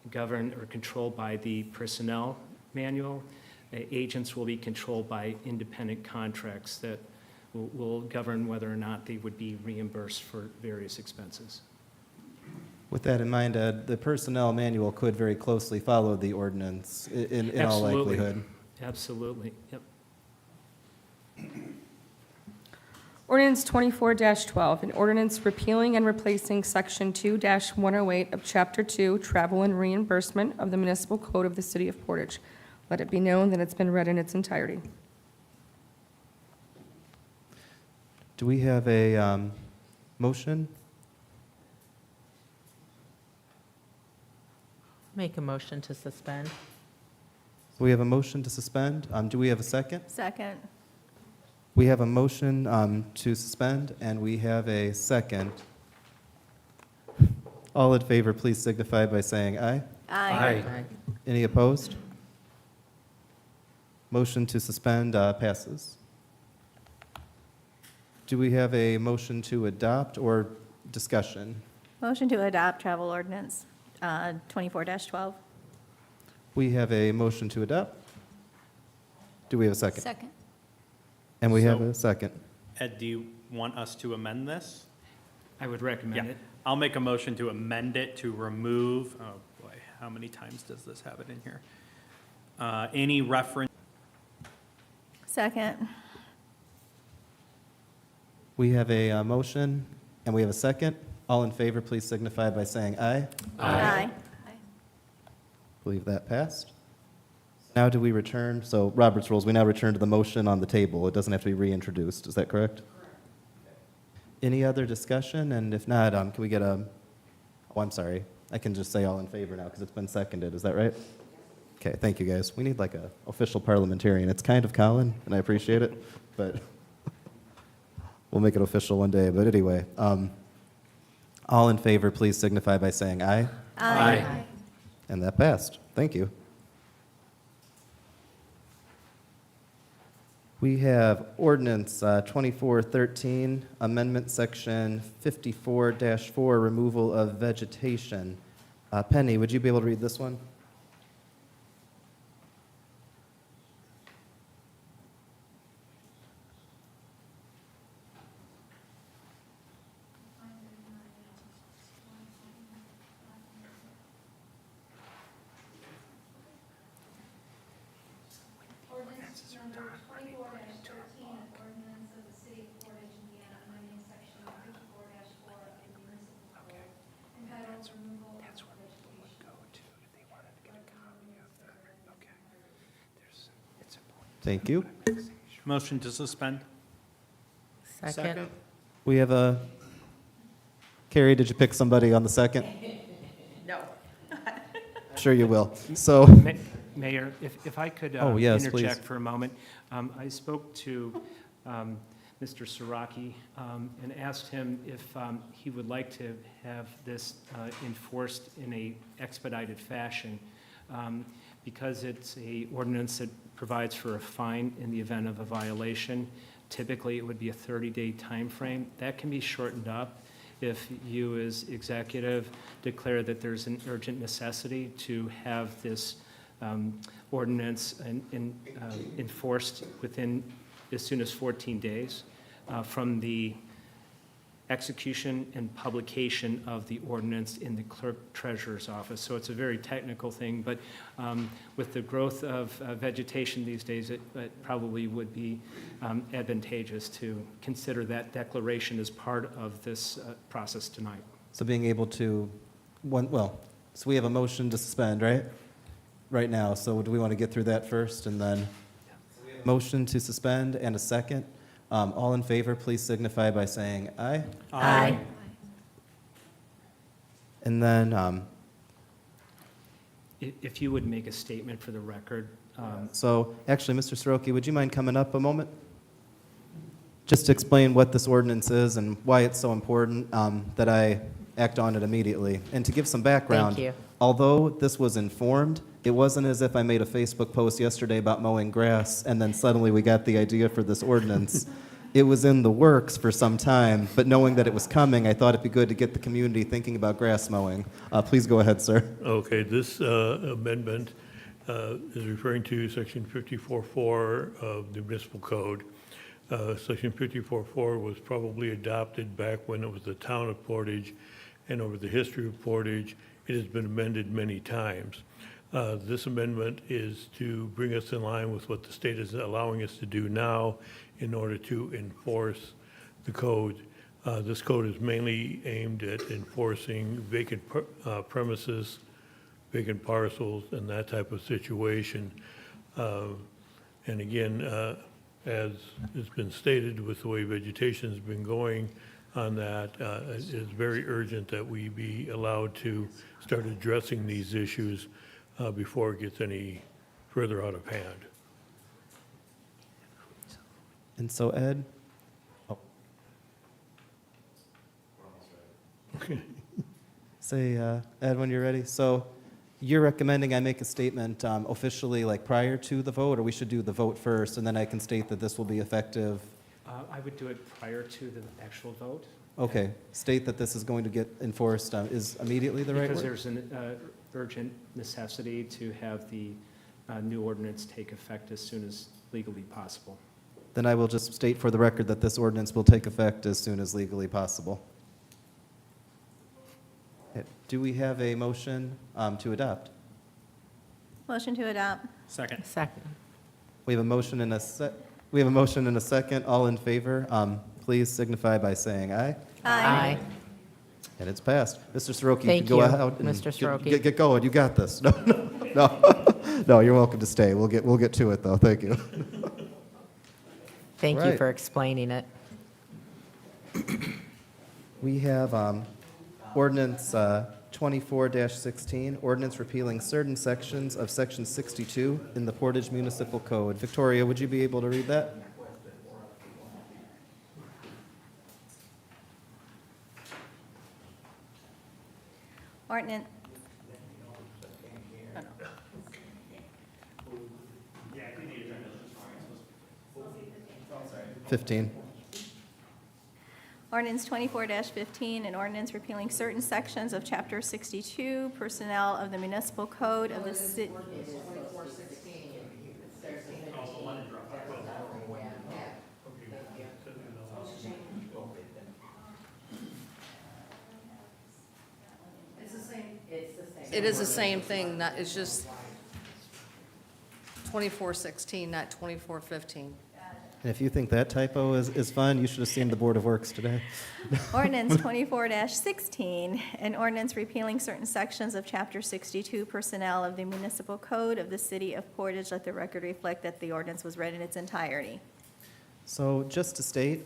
governed or controlled by the personnel manual. Agents will be controlled by independent contracts that will govern whether or not they would be reimbursed for various expenses. With that in mind, Ed, the personnel manual could very closely follow the ordinance in all Absolutely. likelihood. Absolutely, yep. Ordinance 24-12, an ordinance repealing and replacing Section 2-108 of Chapter 2, Travel and Reimbursement of the Municipal Code of the City of Portage. Let it be known that it's been read in its entirety. Do we have a motion? Make a motion to suspend. We have a motion to suspend. Do we have a second? Second. We have a motion to suspend, and we have a second. All in favor, please signify by saying aye. Aye. Any opposed? Motion to suspend passes. Do we have a motion to adopt or discussion? Motion to adopt travel ordinance 24-12. We have a motion to adopt. Do we have a second? Second. And we have So- a second. Ed, do you want us to amend this? I would recommend Yeah, it. I'll make a motion to amend it to remove, oh boy, how many times does this have it in here? Any reference Second. We have a motion, and we have a second. All in favor, please signify by saying aye. Aye. Believe that passed. Now do we return, so Robert's rules, we now return to the motion on the table. It doesn't have to be reintroduced. Is that correct? Any other discussion? And if not, can we get a, oh, I'm sorry. I can just say all in favor now because it's been seconded. Is that right? Okay, thank you, guys. We need like a official parliamentarian. It's kind of Colin, and I appreciate it, but we'll make it official one day. But anyway, all in favor, please signify by saying aye. Aye. And that passed. Thank you. We have ordinance 2413, amendment section 54-4, removal of vegetation. Penny, would you be able to read this one? Thank you. Motion to suspend? Second? We have a, Carrie, did you pick somebody on the second? No. Sure you will. So, Mayor, if I could Oh, yes, please. interject for a moment. I spoke to Mr. Siraki and asked him if he would like to have this enforced in a expedited fashion, because it's a ordinance that provides for a fine in the event of a violation. Typically, it would be a 30-day time frame. That can be shortened up if you, as executive, declare that there's an urgent necessity to have this ordinance enforced within as soon as 14 days from the execution and publication of the ordinance in the clerk treasurer's office. So it's a very technical thing, but with the growth of vegetation these days, it probably would be advantageous to consider that declaration as part of this process tonight. so being able to, so we have a motion to suspend, right? Right now, so do we want to get through that first and then? Motion to suspend and a second. All in favor, please signify by saying aye. Aye. And then, If you would make a statement for the record. so actually, Mr. Soroki, would you mind coming up a moment? Just to explain what this ordinance is and why it's so important that I act on it immediately. And to give some background. Thank you. Although this was informed, it wasn't as if I made a Facebook post yesterday about mowing grass and then suddenly we got the idea for this ordinance. It was in the works for some time, but knowing that it was coming, I thought it'd be good to get the community thinking about grass mowing. Please go ahead, sir. Okay, this amendment is referring to Section 54.4 of the municipal code. Section 54.4 was probably adopted back when it was the town of Portage, and over the history of Portage, it has been amended many times. This amendment is to bring us in line with what the state is allowing us to do now in order to enforce the code. This code is mainly aimed at enforcing vacant premises, vacant parcels, and that type of situation. And again, as has been stated, with the way vegetation's been going on that, it is very urgent that we be allowed to start addressing these issues before it gets any further out of hand. And so Ed? Okay. Say, Ed, when you're ready. So you're recommending I make a statement officially like prior to the vote, or we should do the vote first and then I can state that this will be effective? I would do it prior to the actual vote. Okay, state that this is going to get enforced is immediately the right word? Because there's an urgent necessity to have the new ordinance take effect as soon as legally possible. Then I will just state for the record that this ordinance will take effect as soon as legally possible. Okay, do we have a motion to adopt? Motion to adopt. Second. Second. We have a motion and a second. All in favor, please signify by saying aye. Aye. And it's passed. Mr. Soroki, you Thank can go you, out and Mr. Soroki. get going. You got this. No, you're welcome to stay. We'll get to it though. Thank you. Thank you Right. for explaining it. We have ordinance 24-16, ordinance repealing certain sections of Section 62 in the Portage Municipal Code. Victoria, would you be able to read that? Ordinance. 15. Ordinance 24-15, an ordinance repealing certain sections of Chapter 62, Personnel of the Municipal Code of the City. It is the same thing, it's just 2416, not 2415. And if you think that typo is fun, you should have seen the Board of Works today. Ordinance 24-16, an ordinance repealing certain sections of Chapter 62 Personnel of the Municipal Code of the City of Portage. Let the record reflect that the ordinance was read in its entirety. So just to state,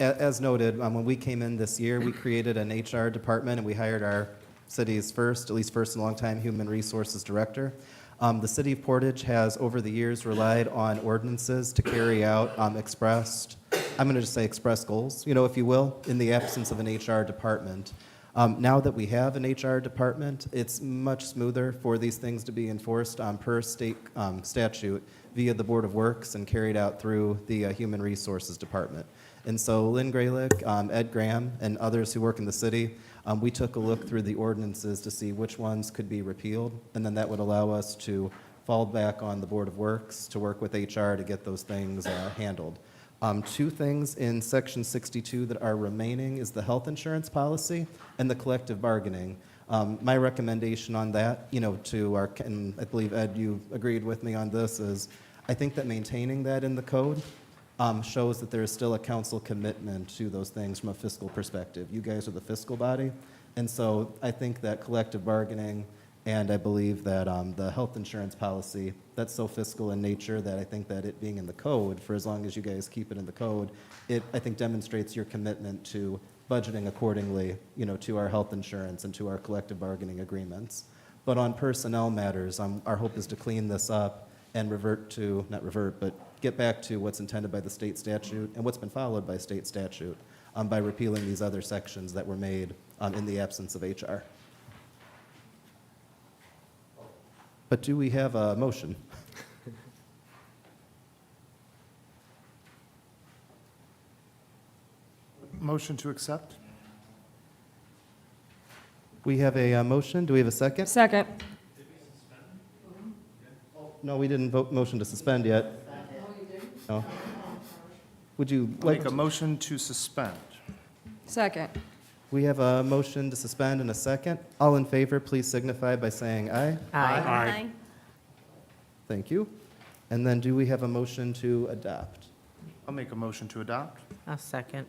as noted, when we came in this year, we created an HR department and we hired our city's first, at least first in a long time, human resources director. The city of Portage has, over the years, relied on ordinances to carry out express goals, if you will, in the absence of an HR department. Now that we have an HR department, it's much smoother for these things to be enforced per state statute via the Board of Works and carried out through the Human Resources Department. And so Lynn Graylick, Ed Graham, and others who work in the city, we took a look through the ordinances to see which ones could be repealed, and then that would allow us to fall back on the Board of Works to work with HR to get those things handled. Two things in Section 62 that are remaining is the health insurance policy and the collective bargaining. My recommendation on that, and I believe, Ed, you agreed with me on this, is I think that maintaining that in the code shows that there is still a council commitment to those things from a fiscal perspective. You guys are the fiscal body, and so I think that collective bargaining, and I believe that the health insurance policy, that's so fiscal in nature that I think that it being in the code, for as long as you guys keep it in the code, it, I think, demonstrates your commitment to budgeting accordingly, to our health insurance and to our collective bargaining agreements. But on personnel matters, our hope is to clean this up and get back to what's intended by the state statute and what's been followed by state statute by repealing these other sections that were made in the absence of HR. But do we have a motion? Motion to accept? We have a motion. Do we have a second? Second. No, we didn't vote motion to suspend yet. No. Would you like Make a motion to suspend. Second. We have a motion to suspend and a second. All in favor, please signify by saying aye. Aye. Thank you. And then do we have a motion to adopt? I'll make a motion to adopt. A second.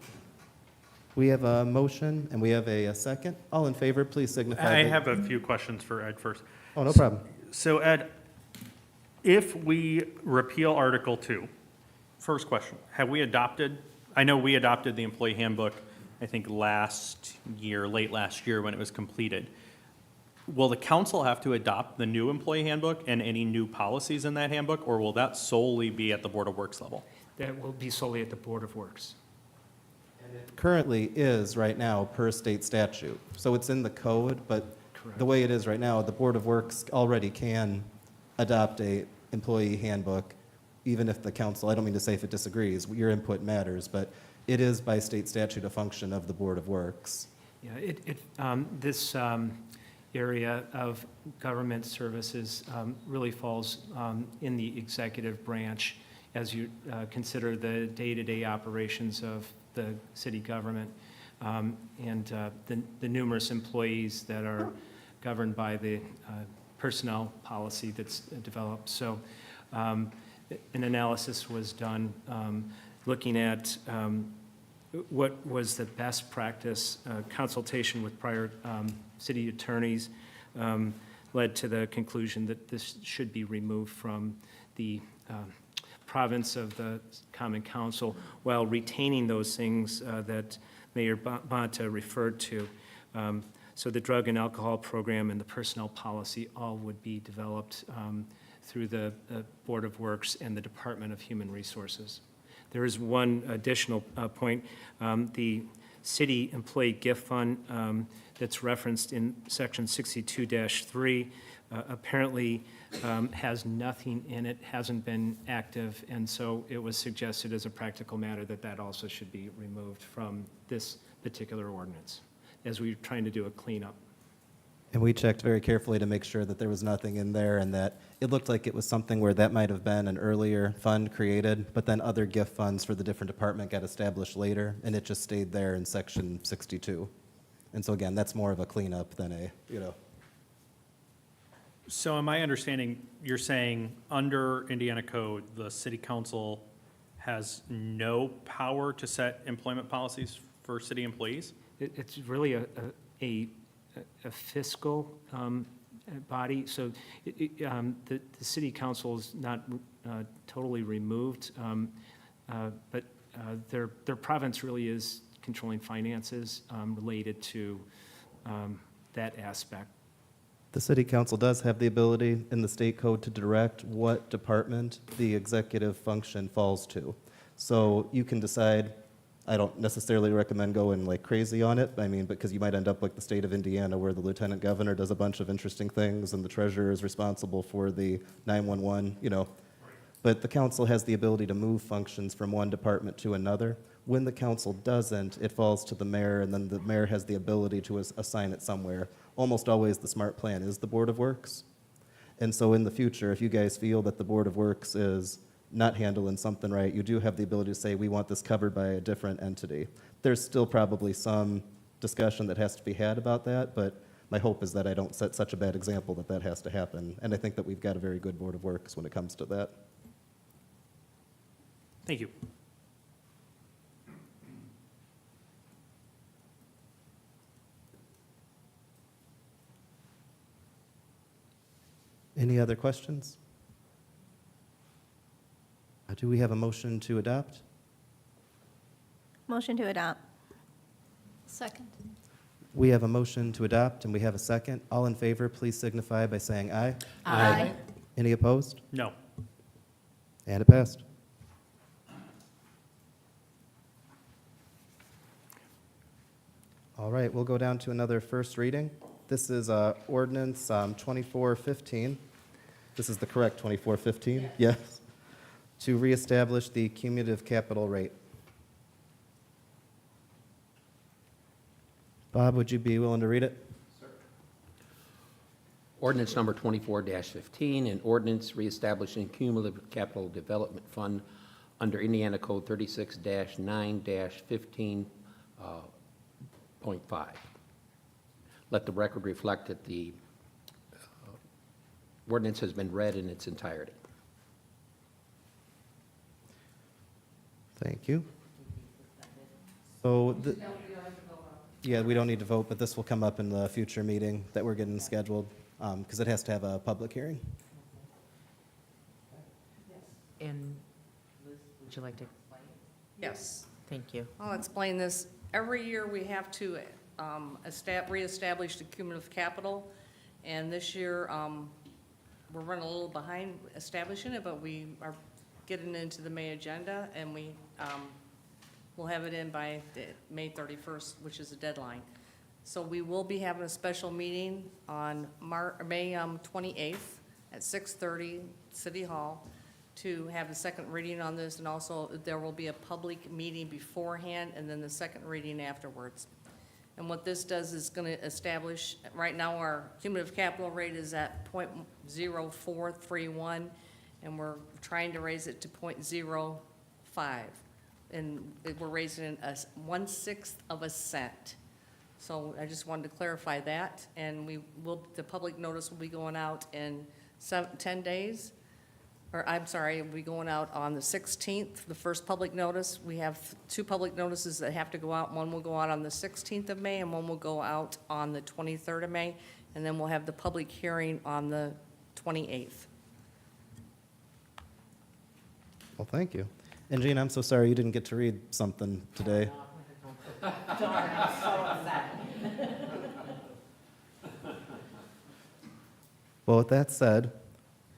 We have a motion and we have a second. All in favor, please signify. I by- have a few questions for Ed first. Oh, no problem. So Ed, if we repeal Article 2, first question, have we adopted, I know we adopted the employee handbook, I think last year, late last year when it was completed. Will the council have to adopt the new employee handbook and any new policies in that handbook, or will that solely be at the Board of Works level? That will be solely at the Board of Works. Currently is right now per state statute. So it's in the code, but the way it is right now, the Board of Works already can adopt a employee handbook, even if the council, I don't mean to say if it disagrees, your input matters, but it is by state statute a function of the Board of Works. Yeah, this area of government services really falls in the executive branch as you consider the day-to-day operations of the city government and the numerous employees that are governed by the personnel policy that's developed. So an analysis was done looking at what was the best practice. Consultation with prior city attorneys led to the conclusion that this should be removed from the province of the Common Council while retaining those things that Mayor Bonta referred to. So the drug and alcohol program and the personnel policy all would be developed through the Board of Works and the Department of Human Resources. There is one additional point. The city employee gift fund that's referenced in section 62-3 apparently has nothing in it, hasn't been active, and so it was suggested as a practical matter that that also should be removed from this particular ordinance as we're trying to do a cleanup. And we checked very carefully to make sure that there was nothing in there and that it looked like it was something where that might have been an earlier fund created, but then other gift funds for the different department got established later, and it just stayed there in section 62. And so again, that's more of a cleanup than a, So am I understanding, you're saying under Indiana code, the city council has no power to set employment policies for city employees? It's really a fiscal body, so the city council is not totally removed, but their province really is controlling finances related to that aspect. The city council does have the ability in the state code to direct what department the executive function falls to. So you can decide, I don't necessarily recommend going like crazy on it, because you might end up like the state of Indiana where the lieutenant governor does a bunch of interesting things and the treasurer is responsible for the 911, But the council has the ability to move functions from one department to another. When the council doesn't, it falls to the mayor, and then the mayor has the ability to assign it somewhere. Almost always the smart plan is the Board of Works. And so in the future, if you guys feel that the Board of Works is not handling something right, you do have the ability to say, we want this covered by a different entity. There's still probably some discussion that has to be had about that, but my hope is that I don't set such a bad example that that has to happen. And I think that we've got a very good Board of Works when it comes to that. Thank you. Any other questions? Do we have a motion to adopt? Motion to adopt. Second. We have a motion to adopt, and we have a second. All in favor, please signify by saying aye. Aye. Any opposed? No. And it passed. All right, we'll go down to another first reading. This is ordinance 2415. This is the correct 2415? Yes. To reestablish the cumulative capital rate. Bob, would you be willing to read it? Ordinance number 24-15, an ordinance reestablishing cumulative capital development fund under Indiana Code 36-9-15.5. Let the record reflect that the ordinance has been read in its entirety. Thank you. So, yeah, we don't need to vote, but this will come up in the future meeting that we're getting scheduled, because it has to have a public hearing. And Liz, would you like to explain? Yes. Thank you. I'll explain this. Every year, we have to reestablish the cumulative capital, and this year, we're running a little behind establishing it, but we are getting into the May agenda, and we'll have it in by May 31st, which is the deadline. So we will be having a special meeting on May 28th at 6:30, City Hall, to have the second reading on this, and also there will be a public meeting beforehand and then the second reading afterwards. And what this does is going to establish, right now our cumulative capital rate is at 0.0431, and we're trying to raise it to 0.05. And we're raising it 1/6 of a cent. So I just wanted to clarify that, and the public notice will be going out in 10 days. Or, I'm sorry, it'll be going out on the 16th, the first public notice. We have 2 public notices that have to go out. One will go out on the 16th of May, and one will go out on the 23rd of May, and then we'll have the public hearing on the 28th. Well, thank you. And Jean, I'm so sorry you didn't get to read something today. Darn, I'm so upset. Well, with that said,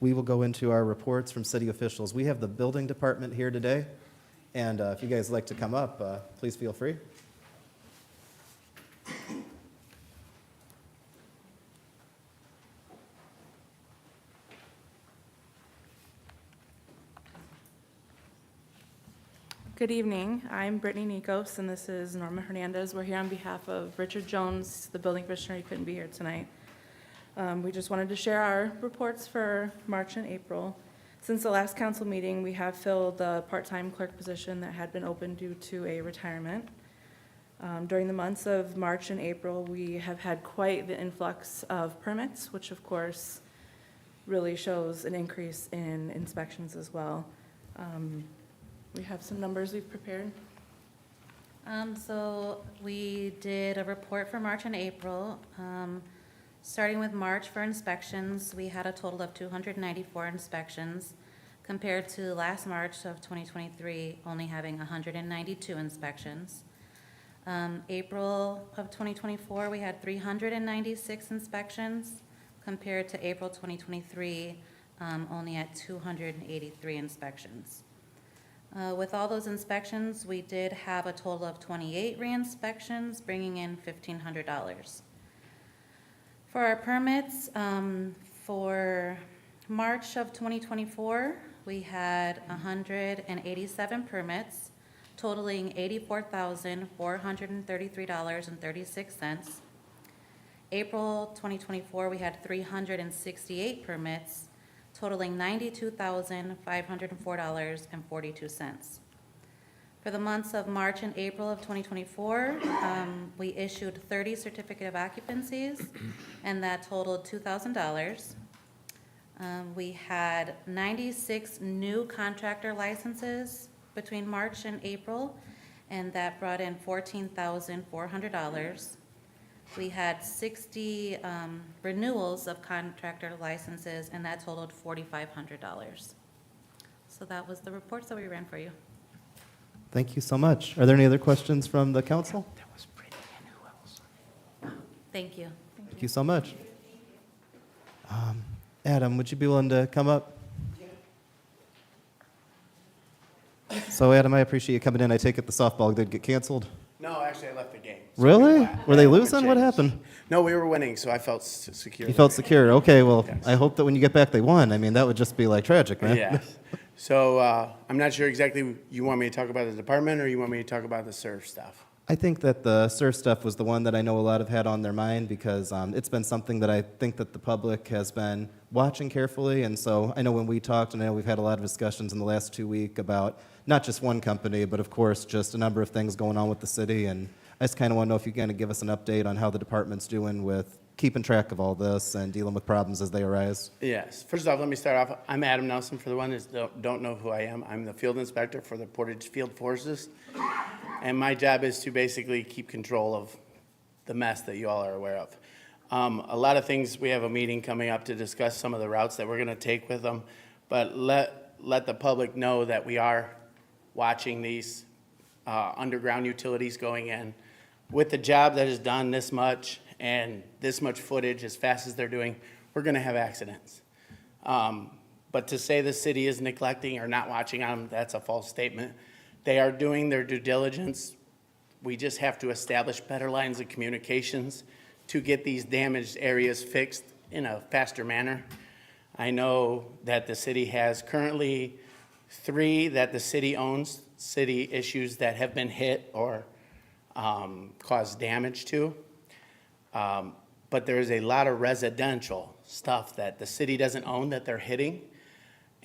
we will go into our reports from city officials. We have the building department here today, and if you guys like to come up, please feel free. Good evening. I'm Brittany Nikos, and this is Norma Hernandez. We're here on behalf of Richard Jones, the building commissioner. He couldn't be here tonight. We just wanted to share our reports for March and April. Since the last council meeting, we have filled the part-time clerk position that had been open due to a retirement. During the months of March and April, we have had quite the influx of permits, which of course really shows an increase in inspections as well. We have some numbers we've prepared. So we did a report for March and April. Starting with March for inspections, we had a total of 294 inspections compared to last March of 2023 only having 192 inspections. April of 2024, we had 396 inspections compared to April 2023 only at 283 inspections. With all those inspections, we did have a total of 28 re-inspections, bringing in $1,500. For our permits, for March of 2024, we had 187 permits, totaling $84,433.36. April 2024, we had 368 permits, totaling $92,504.42. For the months of March and April of 2024, we issued 30 certificate of occupancies, and that totaled $2,000. We had 96 new contractor licenses between March and April, and that brought in $14,400. We had 60 renewals of contractor licenses, and that totaled $4,500. So that was the reports that we ran for you. Thank you so much. Are there any other questions from the council? Thank you. Thank you so much. Adam, would you be willing to come up? So Adam, I appreciate you coming in. I take it the softball did get canceled? No, actually, I left the game. Really? Were they losing? What happened? No, we were winning, so I felt secure. You felt secure. Okay, well, Yes. I hope that when you get back they won. I mean, that would just be like tragic, man. Yes. So I'm not sure exactly, you want me to talk about the department or you want me to talk about the surf stuff? I think that the surf stuff was the one that I know a lot have had on their mind because it's been something that I think that the public has been watching carefully. And so I know when we talked, and I know we've had a lot of discussions in the last 2 weeks about not just one company, but of course just a number of things going on with the city. And I just kind of want to know if you're going to give us an update on how the department's doing with keeping track of all this and dealing with problems as they arise. Yes. First off, let me start off. I'm Adam Nelson, for the one that don't know who I am. I'm the field inspector for the Portage Field Forces. And my job is to basically keep control of the mess that you all are aware of. A lot of things, we have a meeting coming up to discuss some of the routes that we're going to take with them. But let the public know that we are watching these underground utilities going in. With the job that is done this much and this much footage as fast as they're doing, we're going to have accidents. But to say the city is neglecting or not watching on them, that's a false statement. They are doing their due diligence. We just have to establish better lines of communications to get these damaged areas fixed in a faster manner. I know that the city has currently 3 that the city owns, city issues that have been hit or caused damage to. But there's a lot of residential stuff that the city doesn't own that they're hitting.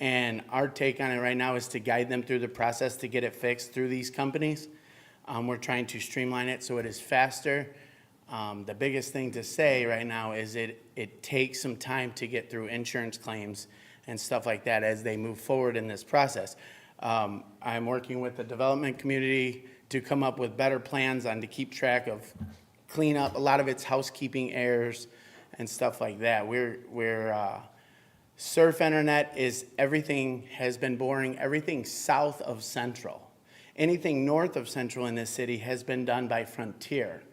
And our take on it right now is to guide them through the process to get it fixed through these companies. We're trying to streamline it so it is faster. The biggest thing to say right now is it takes some time to get through insurance claims and stuff like that as they move forward in this process. I'm working with the development community to come up with better plans on to keep track of clean up. A lot of it's housekeeping errors and stuff like that. Surf Internet is everything has been boring, everything south of Central. Anything north of Central in this city has been done by Frontier.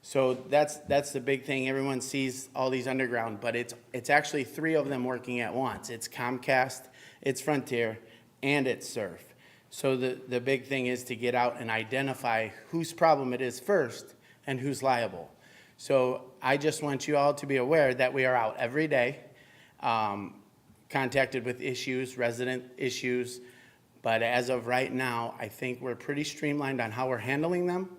So that's the big thing. Everyone sees all these underground, but it's actually 3 of them working at once. It's Comcast, it's Frontier, and it's Surf. So the big thing is to get out and identify whose problem it is first and who's liable. So I just want you all to be aware that we are out every day, contacted with issues, resident issues, but as of right now, I think we're pretty streamlined on how we're handling them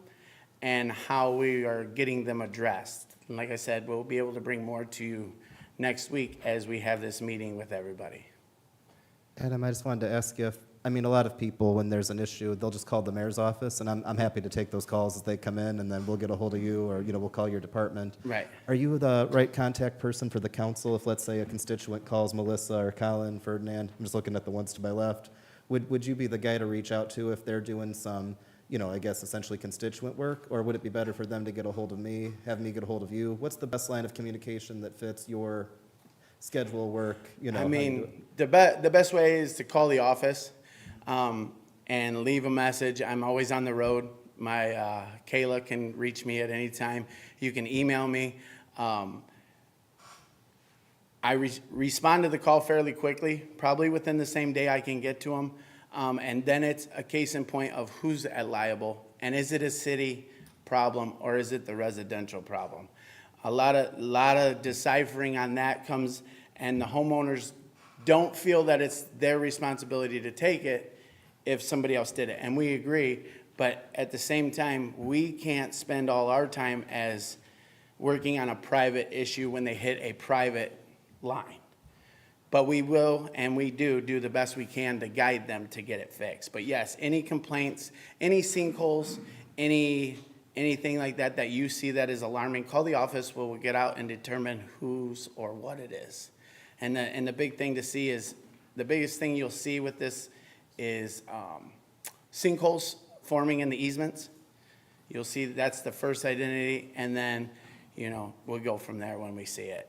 and how we are getting them addressed. And like I said, we'll be able to bring more to you next week as we have this meeting with everybody. Adam, I just wanted to ask you if, I mean, a lot of people, when there's an issue, they'll just call the mayor's office, and I'm happy to take those calls as they come in, and then we'll get a hold of you, or, we'll call your department. Right. Are you the right contact person for the council if, let's say, a constituent calls Melissa or Colin, Ferdinand? I'm just looking at the ones to my left. would you be the guy to reach out to if they're doing some, I guess essentially constituent work? Or would it be better for them to get a hold of me, have me get a hold of you? What's the best line of communication that fits your schedule, work, I how you do mean, it? the best way is to call the office and leave a message. I'm always on the road. My Kayla can reach me at any time. You can email me. I respond to the call fairly quickly. Probably within the same day I can get to them. And then it's a case in point of who's liable, and is it a city problem or is it the residential problem? A lot of deciphering on that comes, and the homeowners don't feel that it's their responsibility to take it if somebody else did it, and we agree. But at the same time, we can't spend all our time as working on a private issue when they hit a private line. But we will, and we do the best we can to guide them to get it fixed. But yes, any complaints, any sinkholes, anything like that you see that is alarming, call the office. We'll get out and determine whose or what it is. And the big thing to see is, the biggest thing you'll see with this is sinkholes forming in the easements. You'll see that's the first identity, and then, we'll go from there when we see it.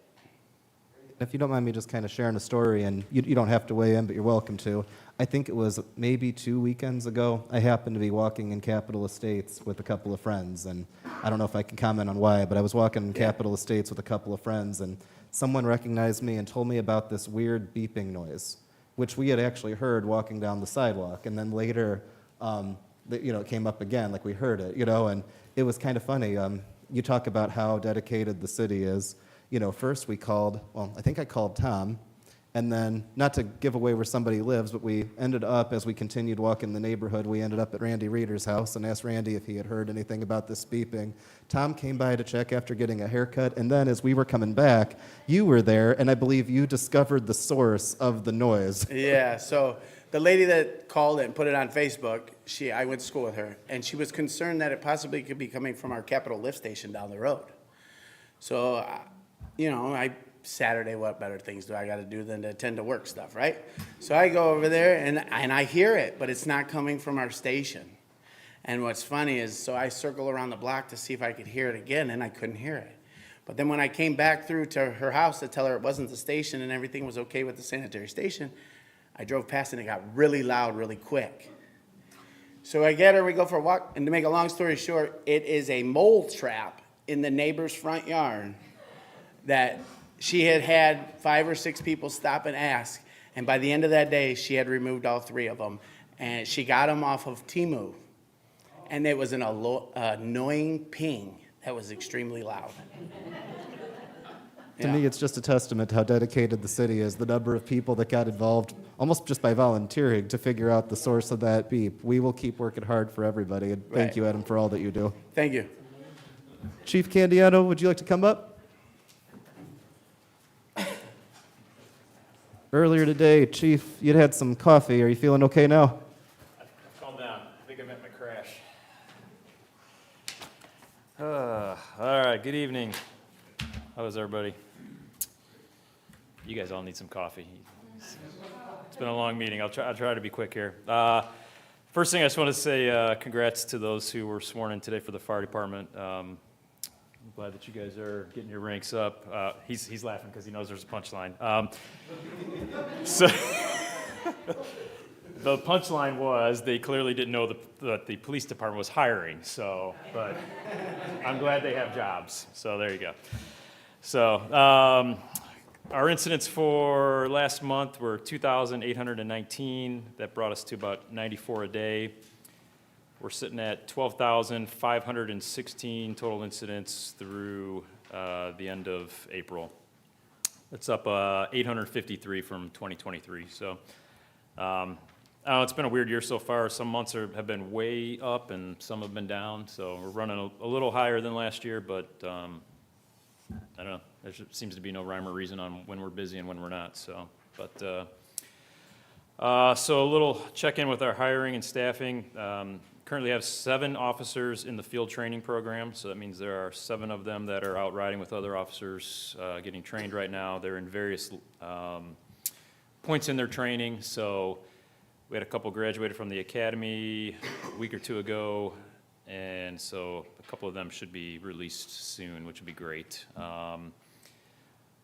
If you don't mind me just kind of sharing a story, and you don't have to weigh in, but you're welcome to. I think it was maybe 2 weekends ago, I happened to be walking in Capitol Estates with a couple of friends, and I don't know if I can comment on why, but I was walking in Capitol Estates with a couple of friends, and someone recognized me and told me about this weird beeping noise, which we had actually heard walking down the sidewalk, and then later, it came up again, like we heard it, and it was kind of funny. You talk about how dedicated the city is. First we called, I think I called Tom, and then, not to give away where somebody lives, but we ended up, as we continued walking the neighborhood, we ended up at Randy Reeder's house and asked Randy if he had heard anything about this beeping. Tom came by to check after getting a haircut, and then as we were coming back, you were there, and I believe you discovered the source of the noise. Yeah, so the lady that called it and put it on Facebook, I went to school with her, and she was concerned that it possibly could be coming from our Capitol lift station down the road. So, Saturday, what better things do I got to do than to attend to work stuff, right? So I go over there, and I hear it, but it's not coming from our station. And what's funny is, so I circle around the block to see if I could hear it again, and I couldn't hear it. But then when I came back through to her house to tell her it wasn't the station and everything was okay with the sanitary station, I drove past and it got really loud really quick. So I get her, we go for a walk, and to make a long story short, it is a mole trap in the neighbor's front yard that she had 5 or 6 people stop and ask, and by the end of that day, she had removed all 3 of them, and she got them off of Temu, and it was an annoying ping that was extremely loud. To me, it's just a testament to how dedicated the city is, the number of people that got involved, almost just by volunteering, to figure out the source of that beep. We will keep working hard for everybody, and thank you, Adam, for all that you do. Thank you. Chief Candiano, would you like to come up? Earlier today, Chief, you'd had some coffee. Are you feeling okay now? Calm down. I think I'm at my crash. All right, good evening. How is everybody? You guys all need some coffee. It's been a long meeting. I'll try to be quick here. First thing I just want to say congrats to those who were sworn in today for the fire department. I'm glad that you guys are getting your ranks up. He's laughing because he knows there's a punchline. So the punchline was they clearly didn't know that the police department was hiring. So, but I'm glad they have jobs. So there you go. So our incidents for last month were 2,819. That brought us to about 94 a day. We're sitting at 12,516 total incidents through the end of April. That's up 853 from 2023. So I don't know, it's been a weird year so far. Some months have been way up and some have been down. So we're running a little higher than last year, but I don't know. There seems to be no rhyme or reason on when we're busy and when we're not. So, but so a little check-in with our hiring and staffing. Currently have 7 officers in the field training program, so that means there are 7 of them that are out riding with other officers, getting trained right now. They're in various points in their training, so We had a couple graduated from the academy a week or two ago, and so a couple of them should be released soon, which would be great.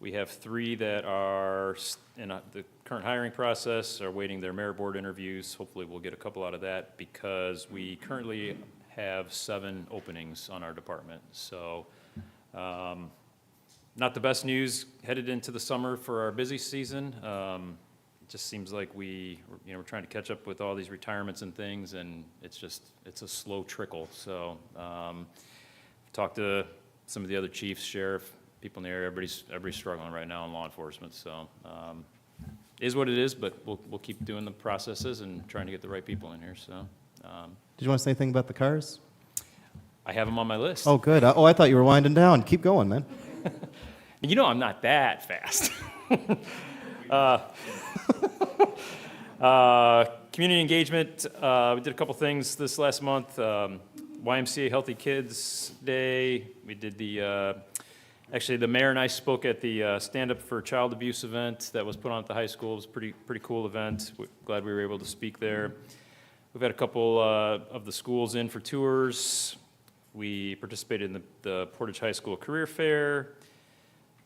We have 3 that are in the current hiring process, are waiting their merit board interviews. Hopefully, we'll get a couple out of that because we currently have 7 openings on our department. So, not the best news headed into the summer for our busy season. It just seems like we're trying to catch up with all these retirements and things, and it's a slow trickle. So, talked to some of the other chiefs, sheriff, people in the area. Everybody's struggling right now in law enforcement. So, it is what it is, but we'll keep doing the processes and trying to get the right people in here. So, Did you want to say anything about the cars? I have them on my list. Oh, good. Oh, I thought you were winding down. Keep going, man. You know I'm not that fast. Community engagement, we did a couple things this last month. YMCA Healthy Kids Day. We did actually the mayor and I spoke at the Stand Up for Child Abuse event that was put on at the high school. It was a pretty cool event. Glad we were able to speak there. We've had a couple of the schools in for tours. We participated in the Portage High School Career Fair.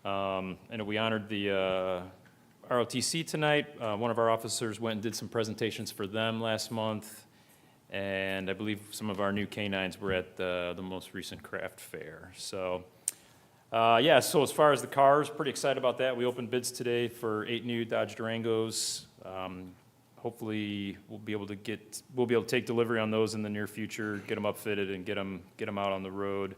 And we honored the ROTC tonight. One of our officers went and did some presentations for them last month. And I believe some of our new canines were at the most recent craft fair. So, yeah, so as far as the cars, pretty excited about that. We opened bids today for 8 new Dodge Durangos. Hopefully, we'll be able to take delivery on those in the near future, get them upfitted, and get them out on the road.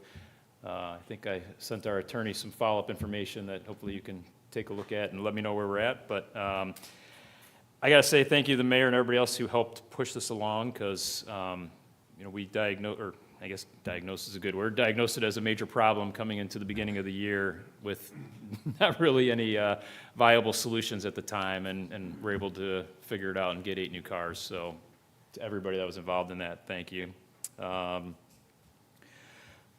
I think I sent our attorney some follow-up information that hopefully you can take a look at and let me know where we're at. But I got to say thank you to the mayor and everybody else who helped push this along because, we diagnosed is a good word, diagnosed it as a major problem coming into the beginning of the year with not really any viable solutions at the time, and we're able to figure it out and get 8 new cars. So to everybody that was involved in that, thank you. A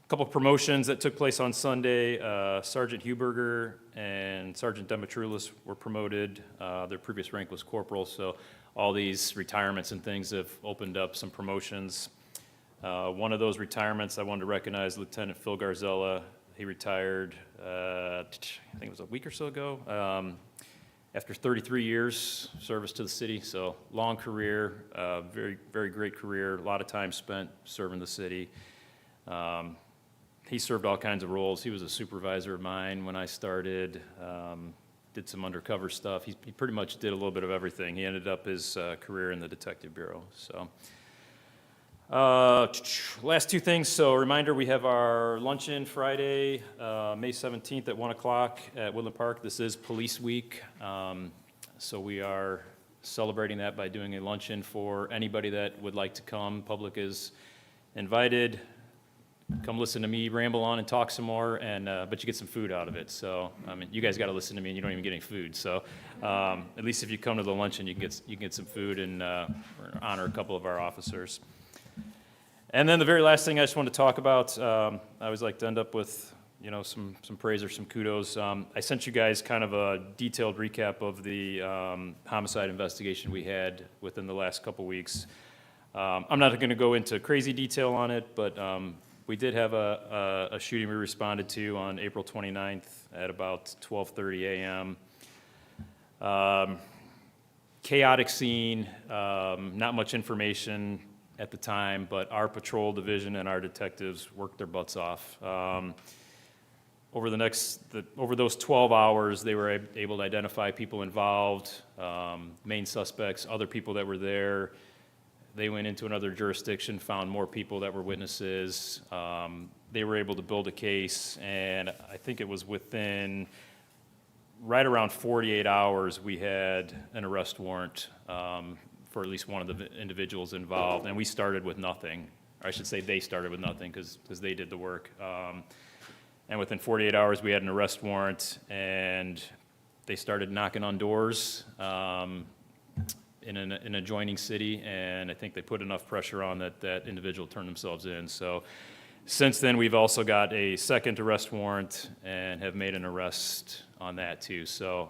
couple of promotions that took place on Sunday. Sergeant Huberger and Sergeant Demetrulis were promoted. Their previous rank was corporal, so all these retirements and things have opened up some promotions. One of those retirements, I wanted to recognize Lieutenant Phil Garzella. He retired, I think it was a week or so ago, after 33 years service to the city. So long career, very, very great career, a lot of time spent serving the city. He served all kinds of roles. He was a supervisor of mine when I started, did some undercover stuff. He pretty much did a little bit of everything. He ended up his career in the Detective Bureau. So, last 2 things. So, a reminder, we have our luncheon Friday, May 17th at 1 o'clock at Woodland Park. This is Police Week. So we are celebrating that by doing a luncheon for anybody that would like to come. Public is invited. Come listen to me ramble on and talk some more, and but you get some food out of it. So, I mean, you guys got to listen to me, and you don't even get any food. So, at least if you come to the luncheon, you can get some food and honor a couple of our officers. And then the very last thing I just wanted to talk about, I always like to end up with, some praise or some kudos. I sent you guys kind of a detailed recap of the homicide investigation we had within the last couple weeks. I'm not going to go into crazy detail on it, but we did have a shooting we responded to on April 29th at about 12:30 a.m. Chaotic scene, not much information at the time, but our patrol division and our detectives worked their butts off. Over those 12 hours, they were able to identify people involved, main suspects, other people that were there. They went into another jurisdiction, found more people that were witnesses. They were able to build a case, and I think it was within right around 48 hours, we had an arrest warrant for at least one of the individuals involved, and we started with nothing. Or I should say they started with nothing because they did the work. And within 48 hours, we had an arrest warrant, and they started knocking on doors in an adjoining city, and I think they put enough pressure on that individual turned themselves in. So since then, we've also got a second arrest warrant and have made an arrest on that too. So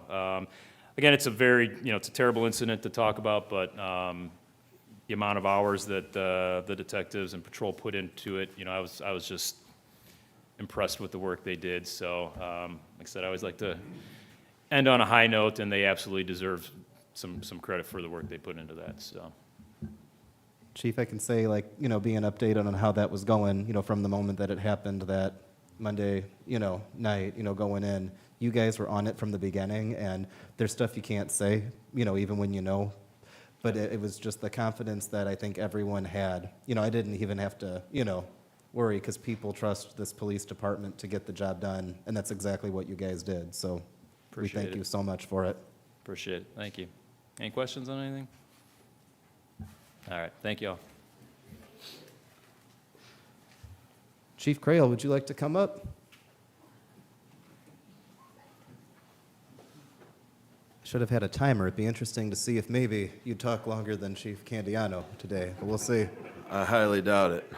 again, it's a it's a terrible incident to talk about, but the amount of hours that the detectives and patrol put into it, I was just impressed with the work they did. So, like I said, I always like to end on a high note, and they absolutely deserve some credit for the work they put into that, so. Chief, I can say, be an update on how that was going, from the moment that it happened that Monday, night, going in. You guys were on it from the beginning, and there's stuff you can't say, even when you know. But it was just the confidence that I think everyone had. I didn't even have to, worry, because people trust this police department to get the job done, and that's exactly what you guys did. So we thank you so much for it. Appreciate it. Thank you. Any questions on anything? All right. Thank you all. Chief Crail, would you like to come up? Should have had a timer. It'd be interesting to see if maybe you'd talk longer than Chief Candiano today, but we'll see. I highly doubt it.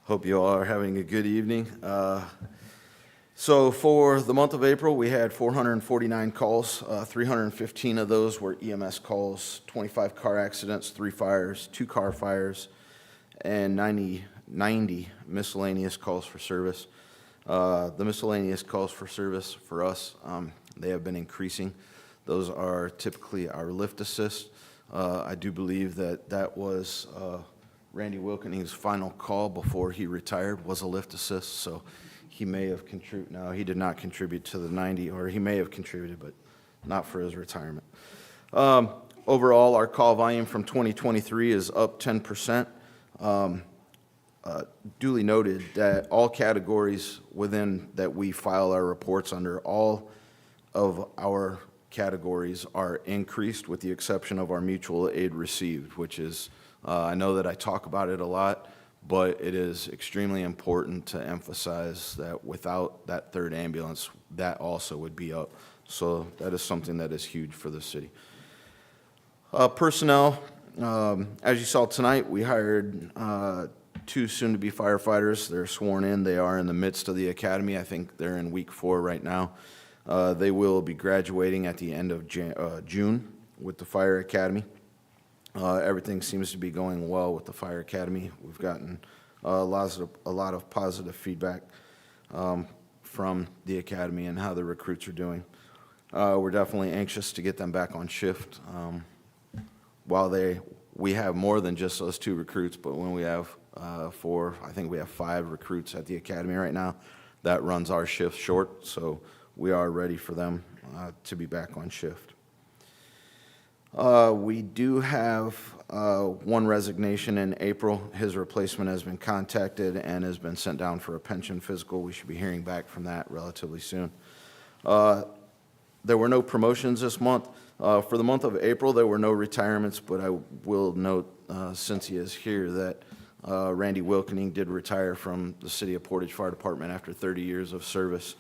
Hope you all are having a good evening. So for the month of April, we had 449 calls. 315 of those were EMS calls, 25 car accidents, 3 fires, 2 car fires, and 90 miscellaneous calls for service. The miscellaneous calls for service for us, they have been increasing. Those are typically our lift assist. I do believe that was Randy Wilkening's final call before he retired was a lift assist, so he may have contributed. No, he did not contribute to the 90, or he may have contributed, but not for his retirement. Overall, our call volume from 2023 is up 10%. Duly noted that all categories within that we file our reports under, all of our categories are increased with the exception of our mutual aid received, which is, I know that I talk about it a lot, but it is extremely important to emphasize that without that third ambulance, that also would be up. So that is something that is huge for the city. Personnel, as you saw tonight, we hired 2 soon-to-be firefighters. They're sworn in. They are in the midst of the academy. I think they're in week 4 right now. They will be graduating at the end of June with the fire academy. Everything seems to be going well with the fire academy. We've gotten a lot of positive feedback from the academy and how the recruits are doing. We're definitely anxious to get them back on shift. While we have more than just those 2 recruits, but when we have 4, I think we have 5 recruits at the academy right now, that runs our shift short, so we are ready for them to be back on shift. We do have 1 resignation in April. His replacement has been contacted and has been sent down for a pension physical. We should be hearing back from that relatively soon. There were no promotions this month. For the month of April, there were no retirements, but I will note, since he is here, that Randy Wilkening did retire from the City of Portage Fire Department after 30 years of service.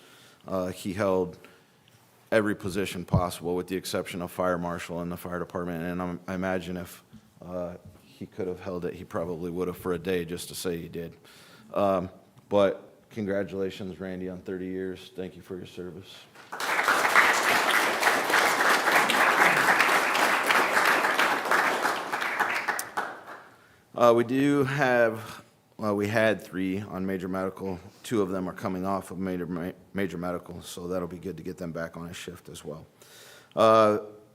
He held every position possible with the exception of fire marshal in the fire department, and I imagine if he could have held it, he probably would have for a day just to say he did. But congratulations, Randy, on 30 years. Thank you for your service. We had 3 on major medical. 2 of them are coming off of major medical, so that'll be good to get them back on a shift as well.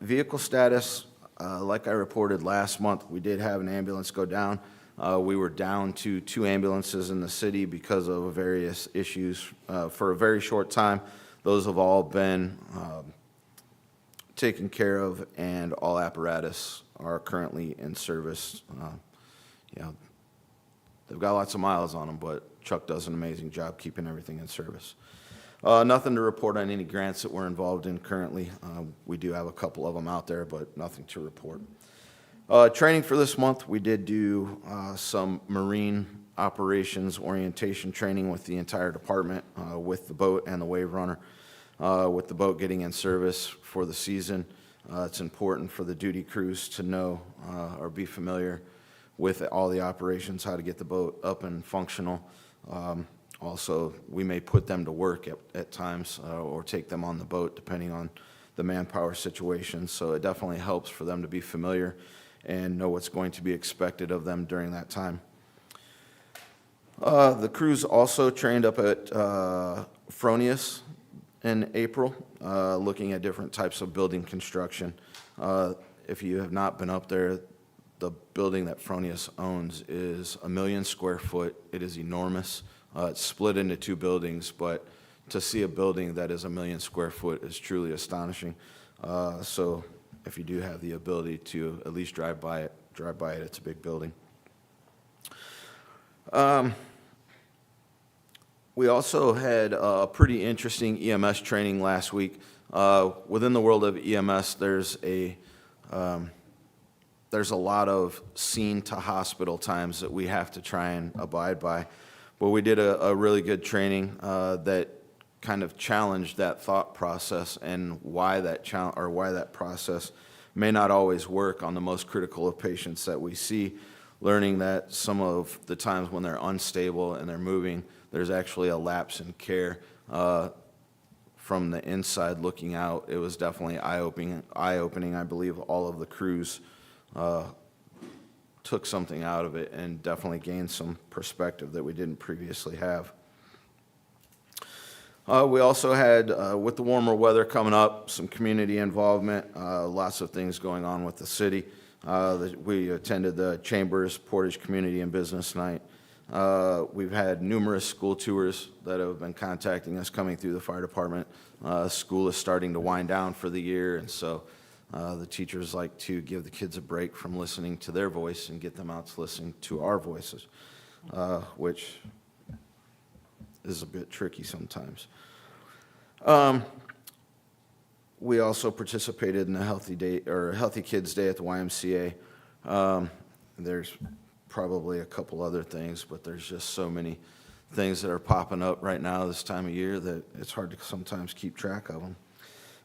Vehicle status, like I reported last month, we did have an ambulance go down. We were down to 2 ambulances in the city because of various issues for a very short time. Those have all been taken care of, and all apparatus are currently in service. They've got lots of miles on them, but Chuck does an amazing job keeping everything in service. Nothing to report on any grants that we're involved in currently. We do have a couple of them out there, but nothing to report. Training for this month, we did do some marine operations orientation training with the entire department, with the boat and the wave runner. With the boat getting in service for the season, it's important for the duty crews to know or be familiar with all the operations, how to get the boat up and functional. Also, we may put them to work at times or take them on the boat depending on the manpower situation. So it definitely helps for them to be familiar and know what's going to be expected of them during that time. The crews also trained up at Fronius in April, looking at different types of building construction. If you have not been up there, the building that Fronius owns is 1 million square foot. It is enormous. It's split into 2 buildings, but to see a building that is 1 million square foot is truly astonishing. So if you do have the ability to at least drive by it, it's a big building. We also had a pretty interesting EMS training last week. Within the world of EMS, there's a lot of scene to hospital times that we have to try and abide by. But we did a really good training that kind of challenged that thought process and why that process may not always work on the most critical of patients that we see, learning that some of the times when they're unstable and they're moving, there's actually a lapse in care. From the inside looking out, it was definitely eye-opening. I believe all of the crews took something out of it and definitely gained some perspective that we didn't previously have. We also had, with the warmer weather coming up, some community involvement, lots of things going on with the city. We attended the Chambers Portage Community and Business Night. We've had numerous school tours that have been contacting us coming through the fire department. School is starting to wind down for the year, and so the teachers like to give the kids a break from listening to their voice and get them out to listen to our voices, which is a bit tricky sometimes. We also participated in the Healthy Kids Day at the YMCA. There's probably a couple other things, but there's just so many things that are popping up right now this time of year that it's hard to sometimes keep track of them.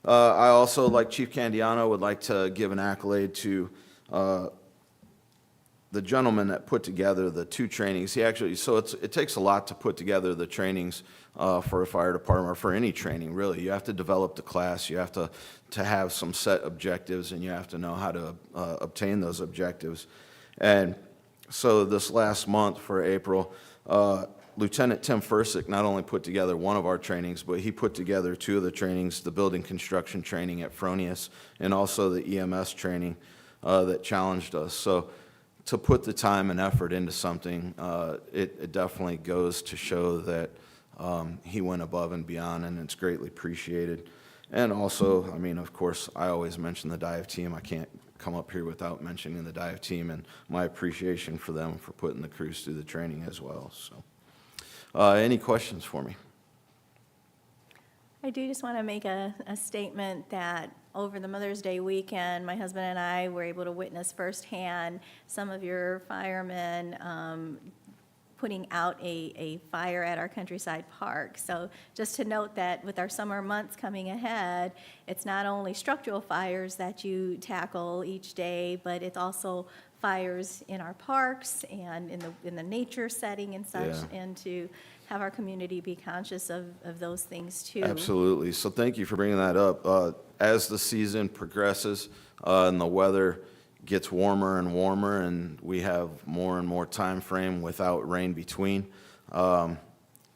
I also, like Chief Candiano, would like to give an accolade to the gentleman that put together the 2 trainings. It takes a lot to put together the trainings for a fire department or for any training, really. You have to develop the class, you have to have some set objectives, and you have to know how to obtain those objectives. And so this last month for April, Lieutenant Tim Fursick not only put together one of our trainings, but he put together 2 of the trainings, the building construction training at Fronius and also the EMS training that challenged us. So to put the time and effort into something, it definitely goes to show that he went above and beyond, and it's greatly appreciated. And also, I mean, of course, I always mention the dive team. I can't come up here without mentioning the dive team and my appreciation for them for putting the crews through the training as well. So, any questions for me? I do just want to make a statement that over the Mother's Day weekend, my husband and I were able to witness firsthand some of your firemen putting out a fire at our Countryside Park. So just to note that with our summer months coming ahead, it's not only structural fires that you tackle each day, but it's also fires in our parks and in the nature setting and such, Yeah. and to have our community be conscious of those things too. Absolutely. So thank you for bringing that up. As the season progresses and the weather gets warmer and warmer and we have more and more time frame without rain between,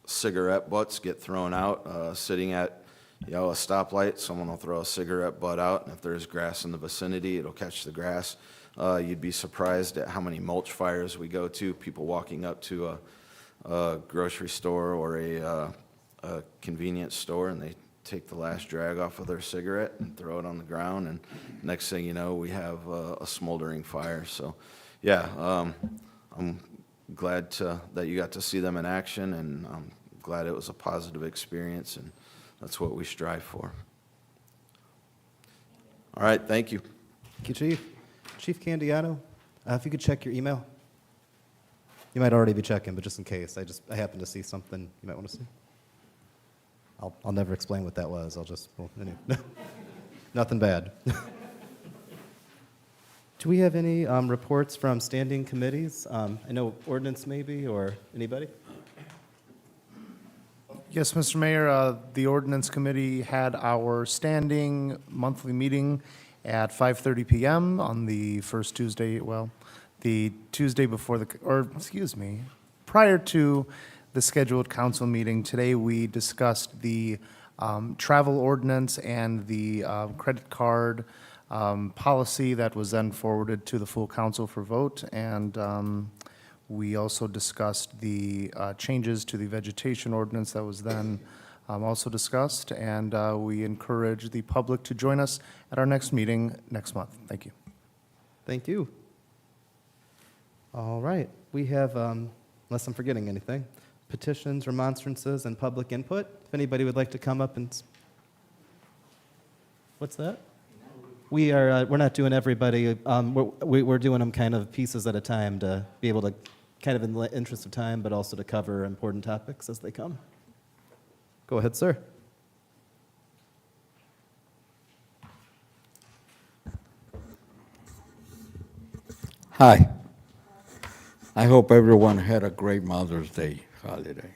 cigarette butts get thrown out. Sitting at a stoplight, someone will throw a cigarette butt out, and if there's grass in the vicinity, it'll catch the grass. You'd be surprised at how many mulch fires we go to, people walking up to a grocery store or a convenience store, and they take the last drag off of their cigarette and throw it on the ground, and next thing you know, we have a smoldering fire. So, yeah, I'm glad that you got to see them in action, and I'm glad it was a positive experience, and that's what we strive for. All right, thank you. Thank you, Chief. Chief Candiano, if you could check your email. You might already be checking, but just in case, I happened to see something you might want to see. I'll never explain what that was. Anyway. Nothing bad. Do we have any reports from standing committees? I know ordinance maybe, or anybody? Yes, Mr. Mayor, the ordinance committee had our standing monthly meeting at 5:30 PM on the first Tuesday, well, the Tuesday before the, or, excuse me, prior to the scheduled council meeting. Today, we discussed the travel ordinance and the credit card policy that was then forwarded to the full council for vote. And we also discussed the changes to the vegetation ordinance that was then also discussed. And we encourage the public to join us at our next meeting next month. Thank you. Thank you. All right, we have, unless I'm forgetting anything, petitions, remonstrances, and public input. If anybody would like to come up and, what's that? We're not doing everybody, we're doing them kind of pieces at a time to be able to, kind of in the interest of time, but also to cover important topics as they come. Go ahead, sir. Hi. I hope everyone had a great Mother's Day holiday.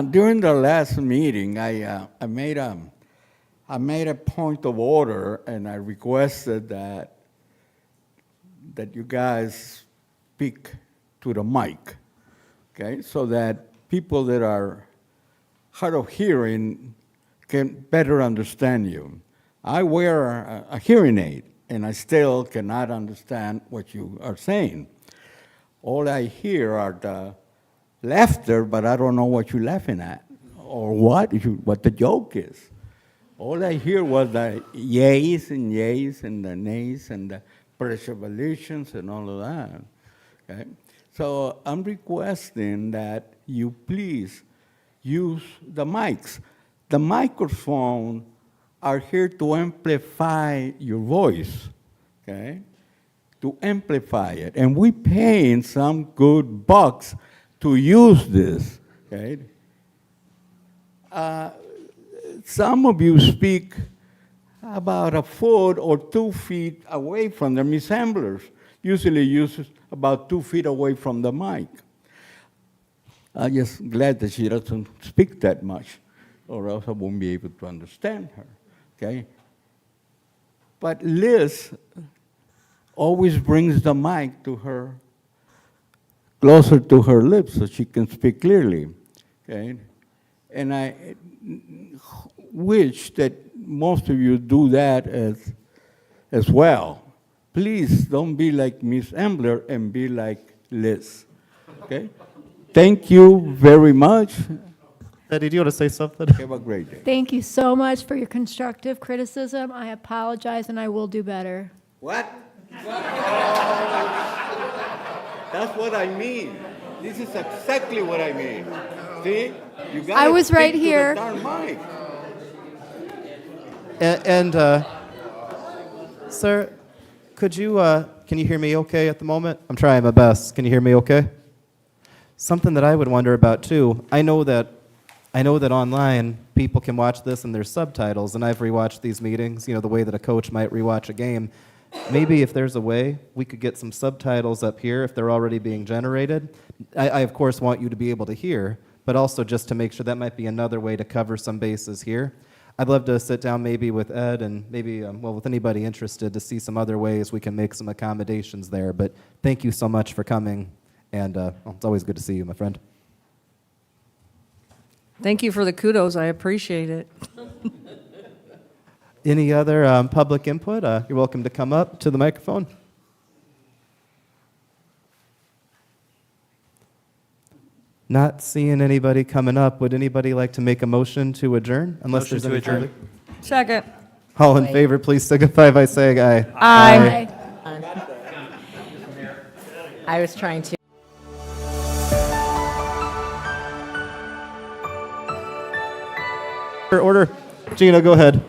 During the last meeting, I made a point of order, and I requested that you guys speak to the mic, okay, so that people that are hard of hearing can better understand you. I wear a hearing aid, and I still cannot understand what you are saying. All I hear are the laughter, but I don't know what you're laughing at or what the joke is. All I hear was the yays and the nays and the preservations and all of that. Okay? So I'm requesting that you please use the mics. The microphone are here to amplify your voice, okay? To amplify it. And we paying some good bucks to use this, okay? Some of you speak about a foot or 2 feet away from the Miss Amblers. Usually uses about 2 feet away from the mic. I'm just glad that she doesn't speak that much, or else I won't be able to understand her. Okay? But Liz always brings the mic to her, closer to her lips so she can speak clearly. Okay? And I wish that most of you do that as well. Please don't be like Miss Ambler and be like Liz. Okay? Thank you very much. Eddie, do you want to say something? Have a great day. Thank you so much for your constructive criticism. I apologize, and I will do better. What? That's what I mean. This is exactly what I mean. See? You gotta I was right speak to here. the darn mic. And sir, could you, can you hear me okay at the moment? I'm trying my best. Can you hear me okay? Something that I would wonder about too, I know that online people can watch this and there's subtitles, and I've rewatched these meetings, you know, the way that a coach might rewatch a game. Maybe if there's a way we could get some subtitles up here if they're already being generated. I of course want you to be able to hear, but also just to make sure that might be another way to cover some bases here. I'd love to sit down maybe with Ed and maybe, well, with anybody interested to see some other ways we can make some accommodations there. But thank you so much for coming, and well, it's always good to see you, my friend. Thank you for the kudos. I appreciate it. Any other public input? You're welcome to come up to the microphone. Not seeing anybody coming up. Would anybody like to make a motion to adjourn? Unless Motion there's to any adjourn. Second. All in favor, please signify by saying aye. Aye. I was trying to. Order. Gina, go ahead.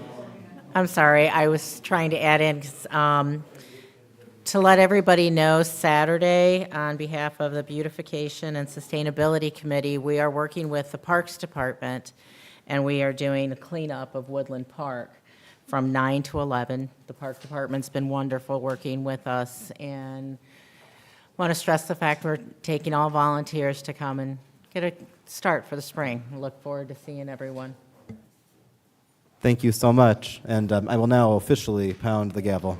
I'm sorry, I was trying to add in, to let everybody know, Saturday, on behalf of the Beautification and Sustainability Committee, we are working with the Parks Department, and we are doing a cleanup of Woodland Park from 9 to 11. The Park Department's been wonderful working with us, and want to stress the fact we're taking all volunteers to come and get a start for the spring. We look forward to seeing everyone. Thank you so much, and I will now officially pound the gavel.